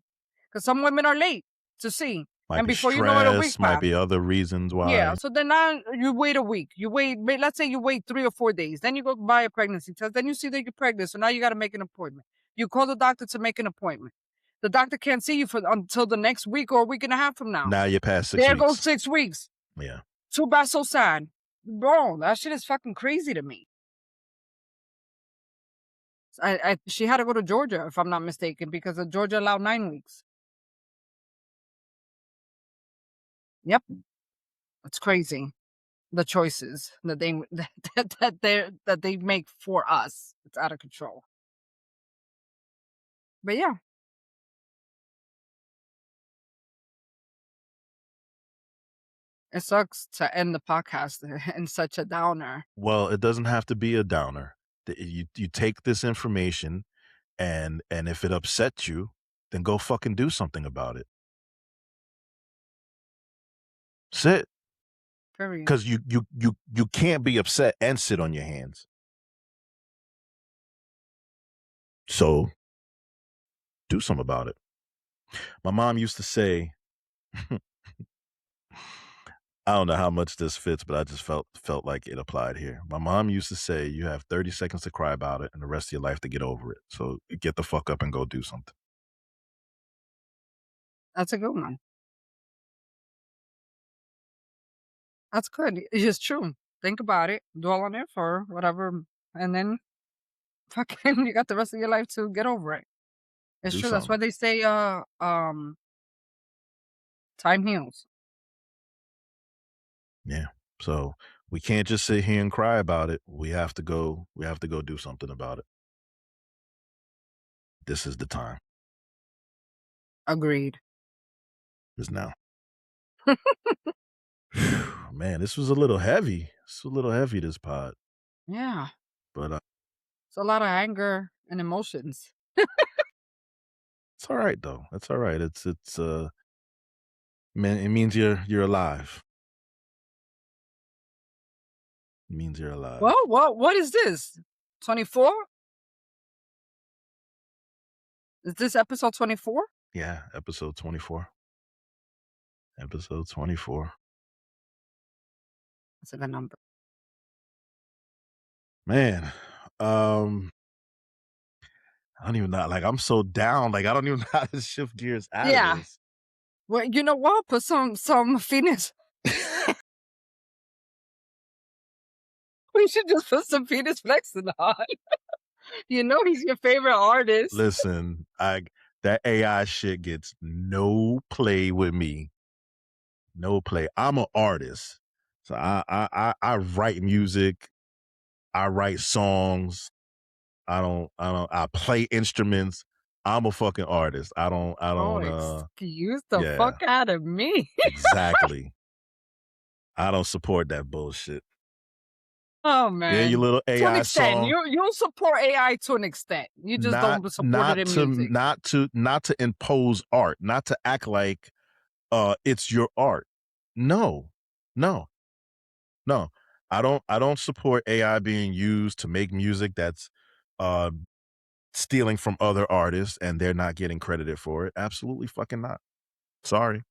because some women are late to see, Might and be before you know it, a week stress, might passed. be other reasons why. Yeah. So then now you wait a week. Let's say you wait 3 or 4 days. Then you go buy a pregnancy test. Then you see that you're pregnant. So now you got to make an appointment. You call the doctor to make an appointment. The doctor can't see you until the next week or a week and a half from now. Now you're past 6 There weeks. goes 6 weeks. Yeah. Too bad, so sad. Bro, that shit is fucking crazy to me. She had to go to Georgia, if I'm not mistaken, because Georgia allowed 9 weeks. Yep. It's crazy. The choices that they make for us. It's out of control. But yeah. It sucks to end the podcast in such a downer. Well, it doesn't have to be a downer. You take this information, and if it upsets you, then go fucking do something about it. Sit. Period. Because you can't be upset and sit on your hands. So do something about it. My mom used to say, I don't know how much this fits, but I just felt like it applied here. My mom used to say, you have 30 seconds to cry about it and the rest of your life to get over it. So get the fuck up and go do something. That's a good one. That's good. It's just true. Think about it, dwell on it for whatever, and then fucking you got the rest of your life to get over it. It's Do true. That's why something. they say time heals. Yeah. So we can't just sit here and cry about it. We have to go do something about it. This is the time. Agreed. Is now. Man, this was a little heavy. It's a little heavy, this pod. Yeah. But it's a lot of anger and emotions. It's all right though. That's all right. It's man, it means you're alive. means you're alive. Well, what is this? 24? Is this episode 24? Yeah, episode 24. Episode 24. That's a good number. Man, I don't even know. Like, I'm so down. Like, I don't even know how to shift gears out of this. Well, you know what? Put some Phoenix. We should just put some Phoenix flexing on. You know he's your favorite artist. Listen, that AI shit gets no play with me. No play. I'm an artist, so I write music. I write songs. I play instruments. I'm a fucking artist. I don't excuse the fuck out of me. Exactly. I don't support that bullshit. Oh man. Yeah, your little AI to an extent. song. You'll support AI to an extent. You just don't support it in music. Not to impose art, not to act like it's your art. No. I don't support AI being used to make music that's stealing from other artists and they're not getting credited for it. Absolutely fucking not. Sorry.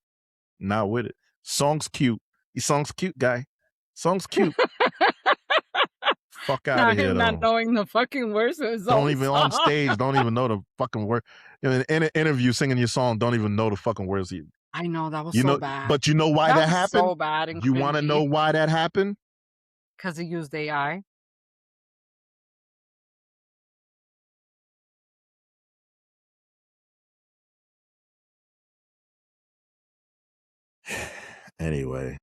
Not with it. Song's cute. Your song's cute, guy. Song's cute. Fuck out of here, though. Not knowing the fucking words of his Don't even on stage, don't even know the fucking word. In an interview singing your song, don't even know the fucking words. I know, that was so bad. But you know why that happened? So bad and you want to know why that happened? Because he used AI. Anyway.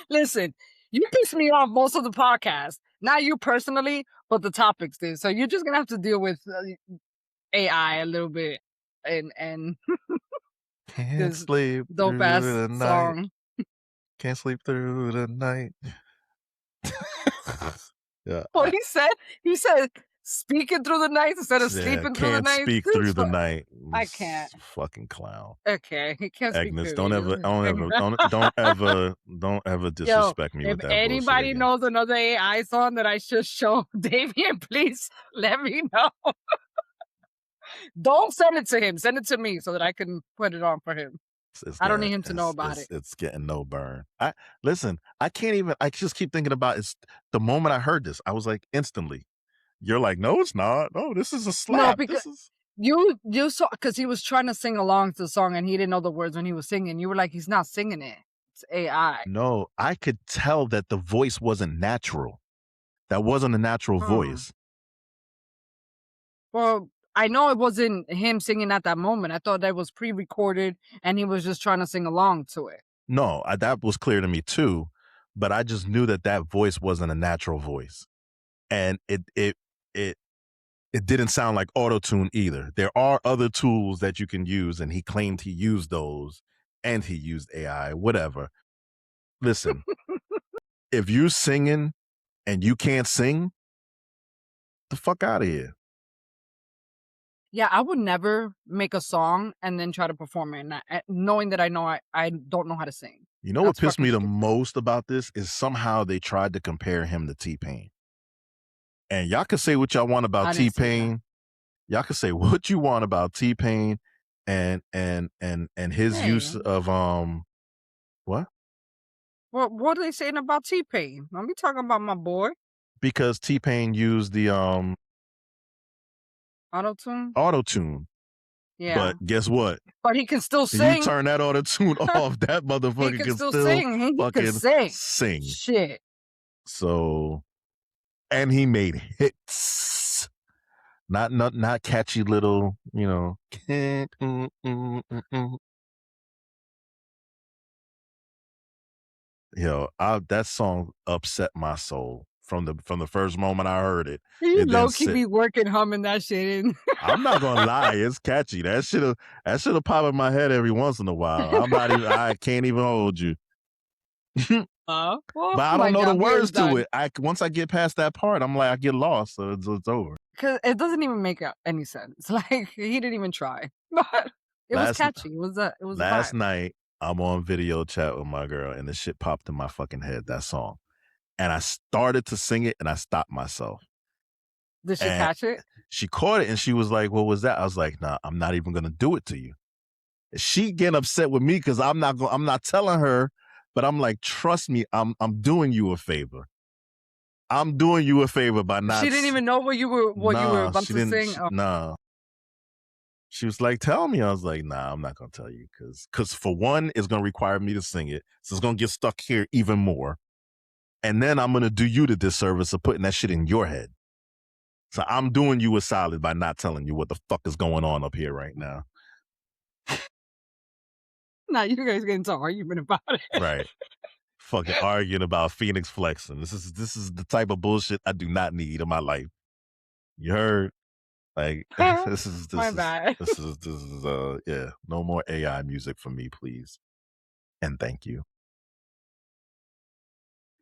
Listen, you piss me off most of the podcast. Not you personally, but the topics did. So you're just gonna have to deal with AI a little bit and Can't sleep dope ass song. Can't sleep through the night. Yeah. What he said speaking through the night instead of sleeping through the night. Can't speak through the night. I can't. Fucking clown. Okay, he can't Agnes, speak don't ever disrespect me with that. If anybody knows another AI song that I should show Damien, please let me know. Don't send it to him. Send it to me so that I can put it on for him. I don't need him to know about it. It's getting no burn. Listen, I just keep thinking about it. The moment I heard this, I was like, instantly, you're like, no, it's not. No, this is a slap. No, because you saw, because he was trying to sing along to the song and he didn't know the words when he was singing. You were like, he's not singing it. It's AI. No, I could tell that the voice wasn't natural. That wasn't a natural voice. Well, I know it wasn't him singing at that moment. I thought that was pre-recorded and he was just trying to sing along to it. No, that was clear to me too, but I just knew that voice wasn't a natural voice. And it didn't sound like auto-tune either. There are other tools that you can use, and he claimed he used those and he used AI, whatever. Listen, if you're singing and you can't sing, the fuck out of here. Yeah, I would never make a song and then try to perform it, knowing that I don't know how to sing. You know what pissed me the most about this is somehow they tried to compare him to T-Pain. And y'all can say what y'all want about T-Pain. Y'all can say what you want about T-Pain and his use of what? Well, what are they saying about T-Pain? Let me talk about my boy. Because T-Pain used the Auto-tune. Yeah. But guess what? But he can still sing. You turn that auto-tune off, that motherfucker can still sing. He fucking can sing. Shit. So, and he made hits. Not catchy little, that song upset my soul from the first moment I heard it. You low-key be working humming that shit in. I'm not gonna lie, it's catchy. That should have popped in my head every once in a while. I can't even hold you. Well, but I don't know the words to it. Once I get past that part, I'm like, I get lost, so it's over. Because it doesn't even make any sense. Like, he didn't even try. But it was catchy. It was last night I'm on video chat with my girl, and the shit popped in my fucking head, that song. And I started to sing it, and I stopped myself. Did she catch it? She caught it, and she was like, what was that? I was like, nah, I'm not even going to do it to you. She getting upset with me because I'm not telling her, but I'm like, trust me, I'm doing you a favor. I'm doing you a favor by not. She didn't even know what you were about to sing. Nah. She was like, tell me. I was like, nah, I'm not gonna tell you because for one, it's gonna require me to sing it, so it's gonna get stuck here even more, and then I'm gonna do you the disservice of putting that shit in your head. So I'm doing you a solid by not telling you what the fuck is going on up here right now. Now you guys getting into an argument about it. Right. Fucking arguing about Phoenix flexing. This is the type of bullshit I do not need in my life. You heard? Like this is yeah, no more AI music for me, please. And thank you.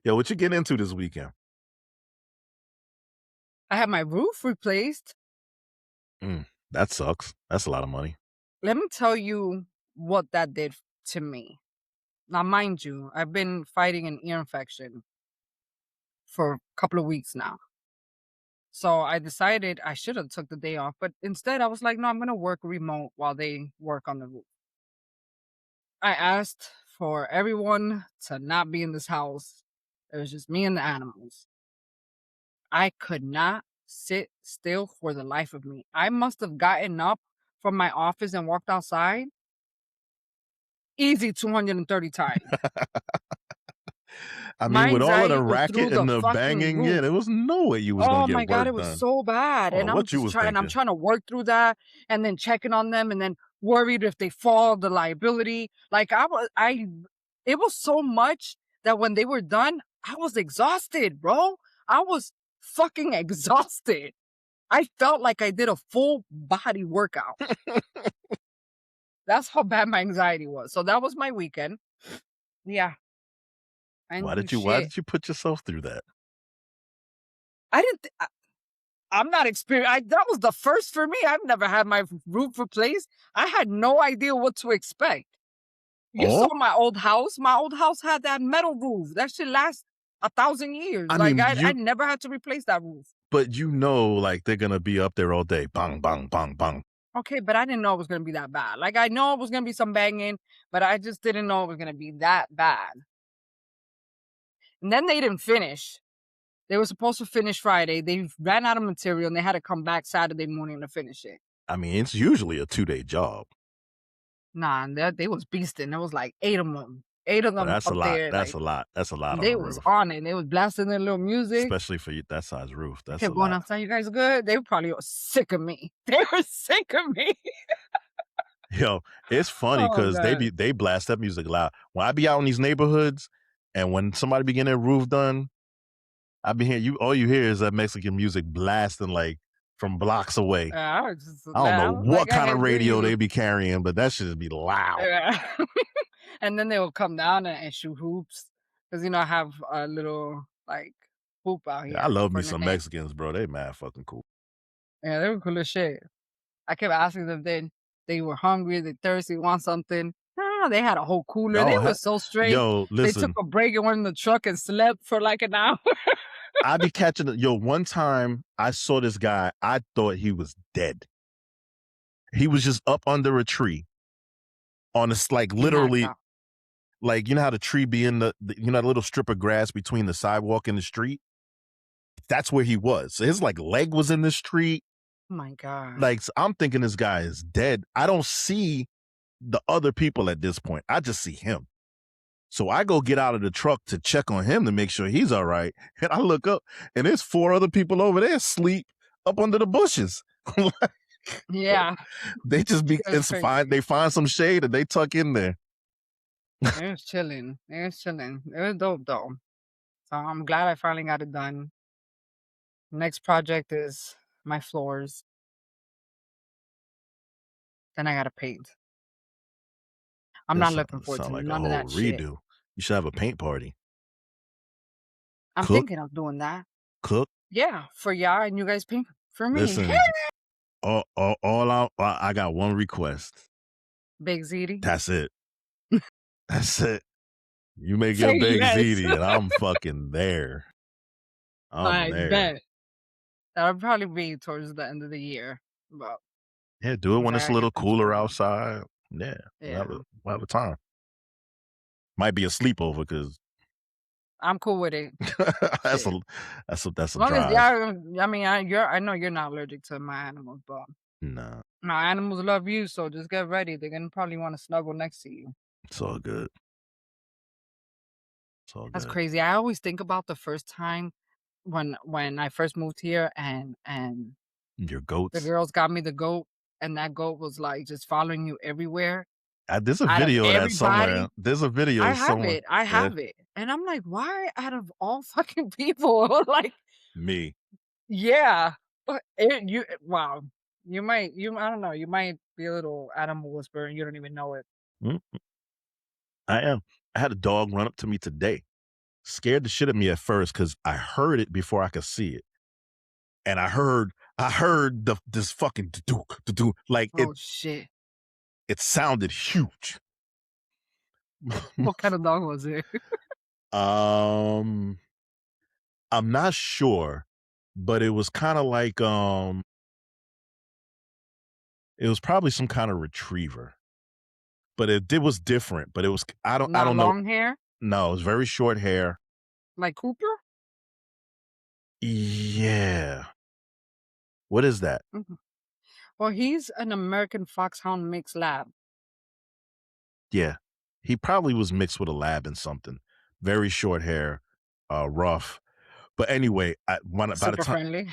Yo, what you getting into this weekend? I had my roof replaced. That sucks. That's a lot of money. Let me tell you what that did to me. Now, mind you, I've been fighting an ear infection for a couple of weeks now. So I decided I should have took the day off, but instead I was like, no, I'm going to work remote while they work on the roof. I asked for everyone to not be in this house. It was just me and the animals. I could not sit still for the life of me. I must have gotten up from my office and walked outside easy 230 times. I mean, with all of the racket and the banging, yeah, there was no way you was gonna get work done. Oh my God, it was so bad. And I'm trying to work through that and then checking on them and then worried if they fall, the liability. Like it was so much that when they were done, I was exhausted, bro. I was fucking exhausted. I felt like I did a full body workout. That's how bad my anxiety was. So that was my weekend. Yeah. Why did you put yourself through that? I'm not experienced. That was the first for me. I've never had my roof replaced. I had no idea what to expect. You saw my old house. My old house had that metal roof. That shit lasts 1,000 years. I never had to replace that roof. But like they're gonna be up there all day. Bang, bang, bang, bang. Okay, but I didn't know it was gonna be that bad. Like I know it was gonna be some banging, but I just didn't know it was gonna be that bad. And then they didn't finish. They were supposed to finish Friday. They ran out of material and they had to come back Saturday morning to finish it. I mean, it's usually a 2-day job. Nah, they was beasting. There was like 8 of them. 8 of them that's up a lot. there. That's a lot. That's a lot. They was on it. They was blasting their little music. Especially for that size roof. That's kept going outside. You guys good? They were probably sick of me. They were sick of me. Yo, it's funny because they blast that music loud. When I be out in these neighborhoods and when somebody be getting their roof done, I be hearing all you hear is that Mexican music blasting like from blocks away. I don't know what kind of radio they be carrying, but that should be loud. Yeah. And then they will come down and shoot hoops. Because, I have a little, hoop out here. Yeah, I love me some Mexicans, bro. They mad fucking cool. Yeah, they were cool as shit. I kept asking them then they were hungry, they thirsty, want something. No, they had a whole cooler. They were so straight. Yo, listen. They took a break and went in the truck and slept for like an hour. I be catching it. Yo, one time I saw this guy, I thought he was dead. He was just up under a tree on this, literally, like, you know how the tree be in the little strip of grass between the sidewalk and the street? That's where he was. So his leg was in the street. Oh my God. So I'm thinking this guy is dead. I don't see the other people at this point. I just see him. So I go get out of the truck to check on him to make sure he's all right. And I look up and there's 4 other people over there asleep up under the bushes. Yeah. They just it's fine. They find some shade and they tuck in there. It was chilling. It was dope though. So I'm glad I finally got it done. Next project is my floors. Then I gotta paint. I'm not looking forward to none of that shit. Redo. You should have a paint party. I'm thinking of doing that. Cook? Yeah, for y'all and you guys paint for me. Listen, I got one request. Big ZD? That's it. That's it. You make Say your big yes. ZD, and I'm fucking there. I'm I there. bet. That'll probably be towards the end of the year. But Yeah, do it when it's a little cooler out. outside. Yeah, Yeah. we'll have a time. Might be a sleepover because I'm cool with it. that's Shit. a As long as drive. I mean, I know you're not allergic to my animals, but No, my animals love you, so just get ready. They're gonna probably want to snuggle next to you. it's all good. It's all That's good. crazy. I always think about the first time when I first moved here and Your the goats. girls got me the goat, and that goat was like just following you everywhere. There's a Out of video of that somewhere. everybody, There's a video I have somewhere. it. I Yeah, have it. And I'm like, why out of all fucking people? Like, me. yeah. But wow. I don't know, you might be a little animal whisperer and you don't even know it. Mm, I am. I had a dog run up to me today. Scared the shit of me at first because I heard it before I could see it. And I heard this fucking do like Oh shit. it sounded huge. What kind of dog was it? I'm not sure, but it was kind of like it was probably some kind of retriever. But it was different, but it was I don't Not know. long hair? No, it was very short hair. Like Cooper? Yeah. What is that? Mhm. Well, he's an American Foxhound mixed lab. Yeah. He probably was mixed with a lab and something. Very short hair, rough. But anyway, by the Super time friendly.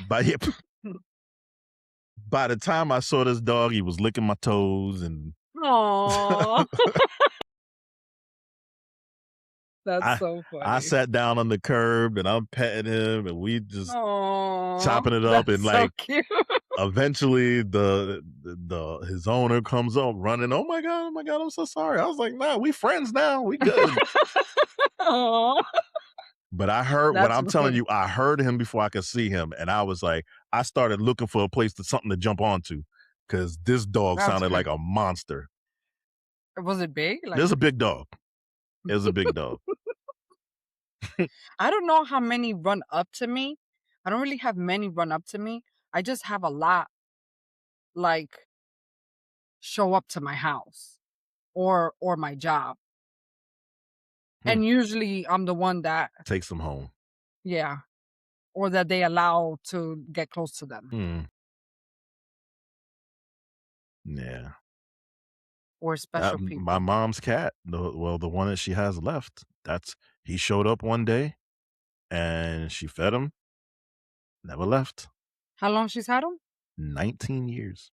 by the time I saw this dog, he was licking my toes and Aww. That's so I funny. sat down on the curb and I'm petting him and we just Aww. chopping it up and That's like so cute. eventually his owner comes up running. Oh my god, I'm so sorry. I was like, nah, we friends now. We good. Aww. But I heard what That's I'm telling funny. you, I heard him before I could see him. And I was like, I started looking for a place something to jump onto because this dog That's sounded like crazy. a monster. Was it big? It was a big dog. It was a big dog. I don't know how many run up to me. I don't really have many run up to me. I just have a lot like show up to my house or my job. And usually I'm the one that takes them home. Yeah. Or that they allow to get close to them. Yeah. Or special people. My mom's cat, the one that she has left, he showed up one day and she fed him, never left. How long she's had him? 19 years.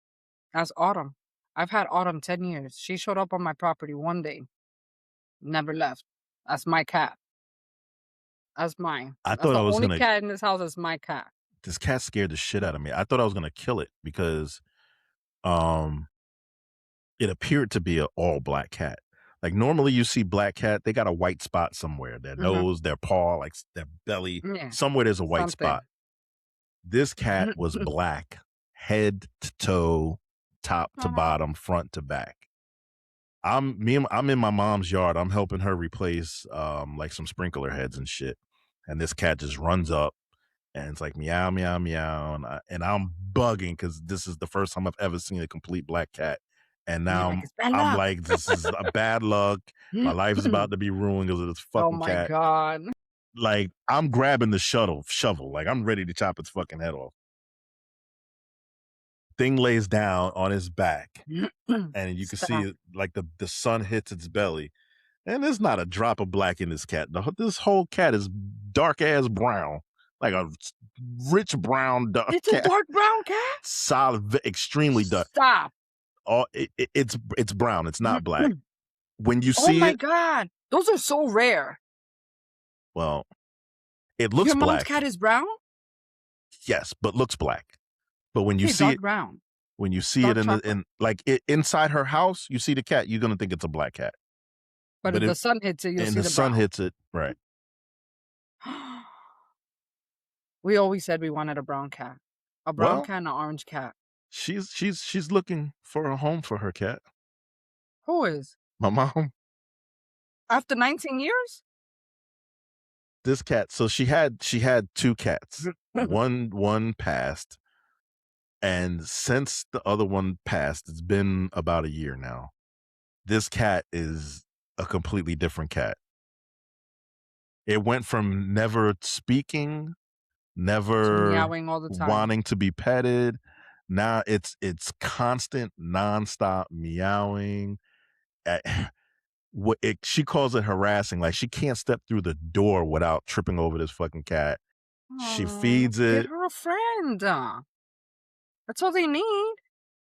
That's Autumn. I've had Autumn 10 years. She showed up on my property one day. Never left. That's my cat. That's mine. That's the only cat in this house is my cat. This cat scared the shit out of me. I thought I was gonna kill it because it appeared to be an all black cat. Like normally you see black cat, they got a white spot somewhere. Their nose, their paw, like their belly. Yeah. Somewhere there's a white spot. This cat was black, head to toe, top to bottom, front to back. I'm in my mom's yard. I'm helping her replace like some sprinkler heads and shit. And this cat just runs up and it's like meow, meow, meow. And I'm bugging because this is the first time I've ever seen a complete black cat. And now I'm like, this is a bad luck. My life is about to be ruined because of this fucking cat. Oh my God. Like, I'm grabbing the shovel. Like, I'm ready to chop its fucking head off. Thing lays down on his back. And you can see like the sun hits its belly. And there's not a drop of black in this cat. This whole cat is dark ass brown. Like a rich brown cat. It's a dark brown cat? Solid, extremely dark. Stop. It's brown. It's not black. When you see Oh my God. Those are so rare. Well, it looks black. Your mom's cat is brown? Yes, but looks black. But when you see dark it brown. When you see it inside her house, you see the cat, you're gonna think it's a black cat. But if the sun hits it, you'll see the sun hits it, right. We always said we wanted a brown cat. A brown cat and an orange cat. She's looking for a home for her cat. Who is? My mom. After 19 years? This cat, so she had 2 cats. One passed, and since the other one passed, it's been about a year now. This cat is a completely different cat. It went from never speaking, never meowing all the time. wanting to be petted. Now it's constant, nonstop meowing. She calls it harassing. Like, she can't step through the door without tripping over this fucking cat. She feeds it. Get her a friend. That's all they need.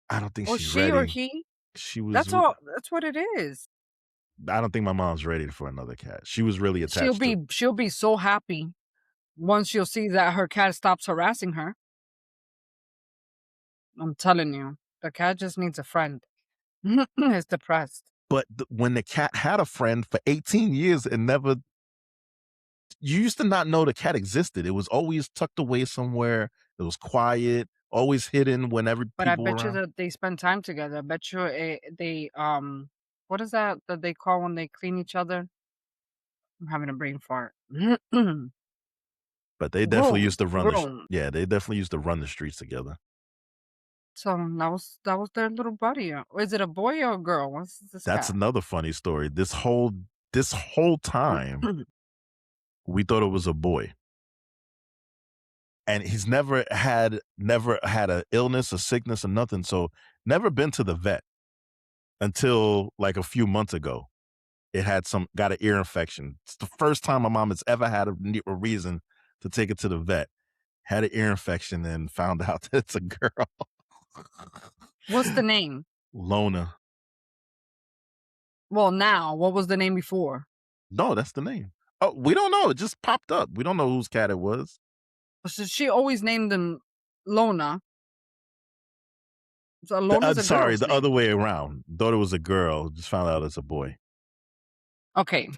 I don't think or she's she ready. Or he. She was. That's all. That's what it is. I don't think my mom's ready for another cat. She was really attached. She'll be so happy once she'll see that her cat stops harassing her. I'm telling you, the cat just needs a friend. It's depressed. But when the cat had a friend for 18 years and never, you used to not know the cat existed. It was always tucked away somewhere. It was quiet, always hidden whenever But I people were bet you around. that they spend time together. I bet you they what is that they call when they clean each other? I'm having a brain fart. But they definitely used to run Groom. they definitely used to run the streets together. So that was their little buddy. Is it a boy or a girl? What's this That's cat? another funny story. This whole time we thought it was a boy. And he's never had a illness, a sickness, or nothing. So never been to the vet until like a few months ago. It got an ear infection. It's the first time my mom has ever had a reason to take it to the vet. Had an ear infection and found out that it's a girl. What's the name? Lona. Well, now, what was the name before? No, that's the name. Oh, we don't know. It just popped up. We don't know whose cat it was. So she always named them Lona. So Lona's a sorry, girl's the name. other way around. Thought it was a girl. Just found out it's a boy. Okay.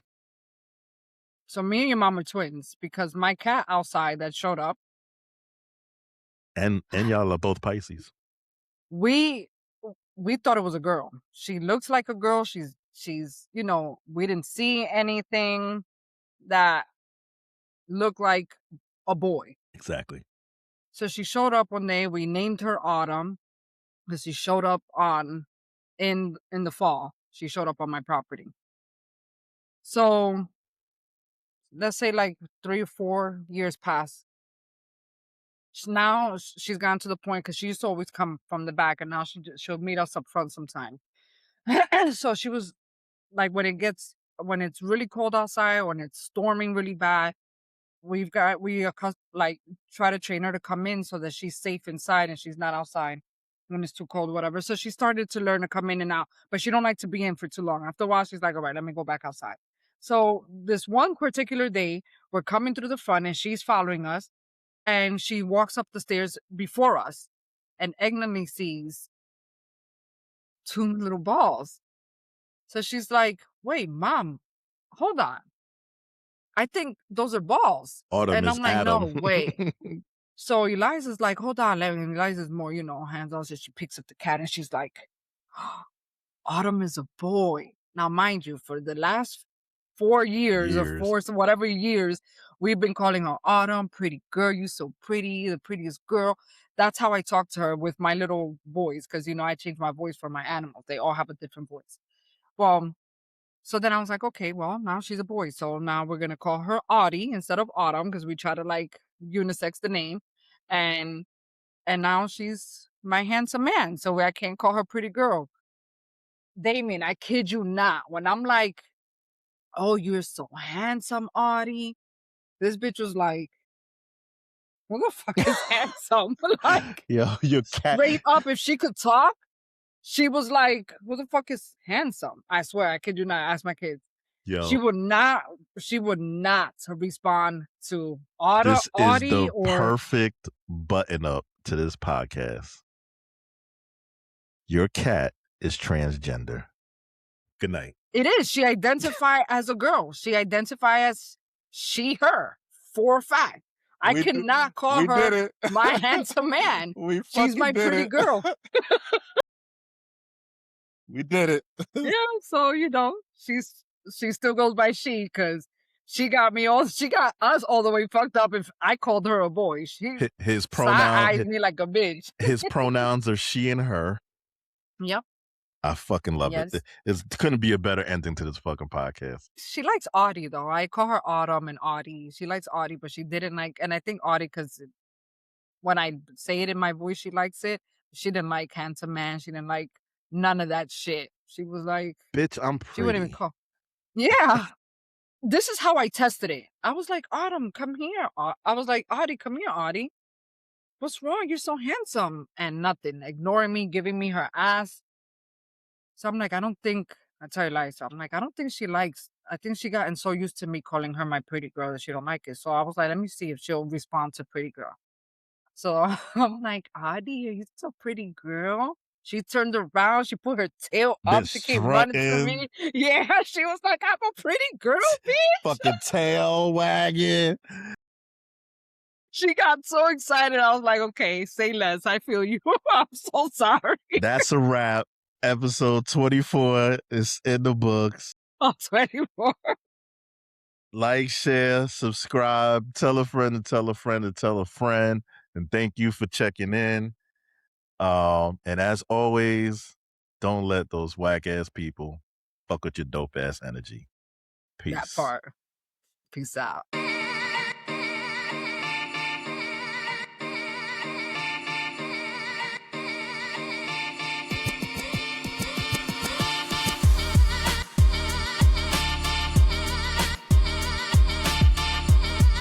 So me and your mom are twins because my cat outside that showed up. And y'all are both Pisces. We thought it was a girl. She looks like a girl. She's we didn't see anything that looked like a boy. Exactly. So she showed up one day. We named her Autumn because she showed up in the fall. She showed up on my property. So let's say like 3 or 4 years pass. Now she's gotten to the point because she used to always come from the back, and now she'll meet us up front sometime. So she was like, when it's really cold outside, when it's storming really bad, we try to train her to come in so that she's safe inside and she's not outside when it's too cold, whatever. So she started to learn to come in and out, but she don't like to be in for too long. After a while, she's like, all right, let me go back outside. So this one particular day, we're coming through the front and she's following us, and she walks up the stairs before us and ignorantly sees 2 little balls. So she's like, wait, Mom, hold on. I think those are balls. Autumn and is I'm like, Adam. no, wait. So Eliza's like, hold on. And Eliza's more, hands on. So she picks up the cat and she's like, Autumn is a boy. Now, mind you, for the last 4 years or 4 whatever years, we've been calling her Autumn, pretty girl. You so pretty, the prettiest girl. That's how I talk to her with my little boys, because I change my voice for my animals. They all have a different voice. Well, so then I was like, okay, well, now she's a boy. So now we're going to call her Audie instead of Autumn, because we try to like unisex the name. And now she's my handsome man. So I can't call her pretty girl. Damien, I kid you not. When I'm like, oh, you're so handsome, Audie, this bitch was like, who the fuck is handsome? Like, yo, your cat. Straight up, if she could talk, she was like, who the fuck is handsome? I swear, I kid you not. Ask my kids. Yo, she would not respond to Audie. This is the perfect button up to this podcast. Your cat is transgender. Good night. It is. She identified as a girl. She identified as she, her, for a fact. I cannot call her my handsome man. She's my pretty girl. We did it. Yeah, so she's she still goes by she because she got us all the way fucked up if I called her a boy. She his side-eyes me like a bitch. His pronouns are she and her. Yep. I fucking love Yes. it. It couldn't be a better ending to this fucking podcast. She likes Audie though. I call her Autumn and Audie. She likes Audie, but she didn't like, and I think Audie because when I say it in my voice, she likes it. She didn't like handsome man. She didn't like none of that shit. She was like, bitch, I'm pretty. She wouldn't even call. Yeah. This is how I tested it. I was like, Autumn, come here. I was like, Audie, come here, Audie. What's wrong? You're so handsome. And nothing. Ignoring me, giving me her ass. So I'm like, I tell you lies. So I'm like, I don't think she likes, I think she gotten so used to me calling her my pretty girl that she don't like it. So I was like, let me see if she'll respond to pretty girl. So I'm like, Audie, are you so pretty girl? She turned around. She put her tail up. She came running to me. Yeah, she was like, I'm a pretty girl, bitch. Fucking tail wagging. She got so excited. I was like, okay, say less. I feel you. I'm so sorry. That's a wrap. Episode 24 is in the books. Oh, 24. Like, share, subscribe, tell a friend to tell a friend to tell a friend. And thank you for checking in. And as always, don't let those whack ass people fuck with your dope ass energy. Peace. That part. Peace out.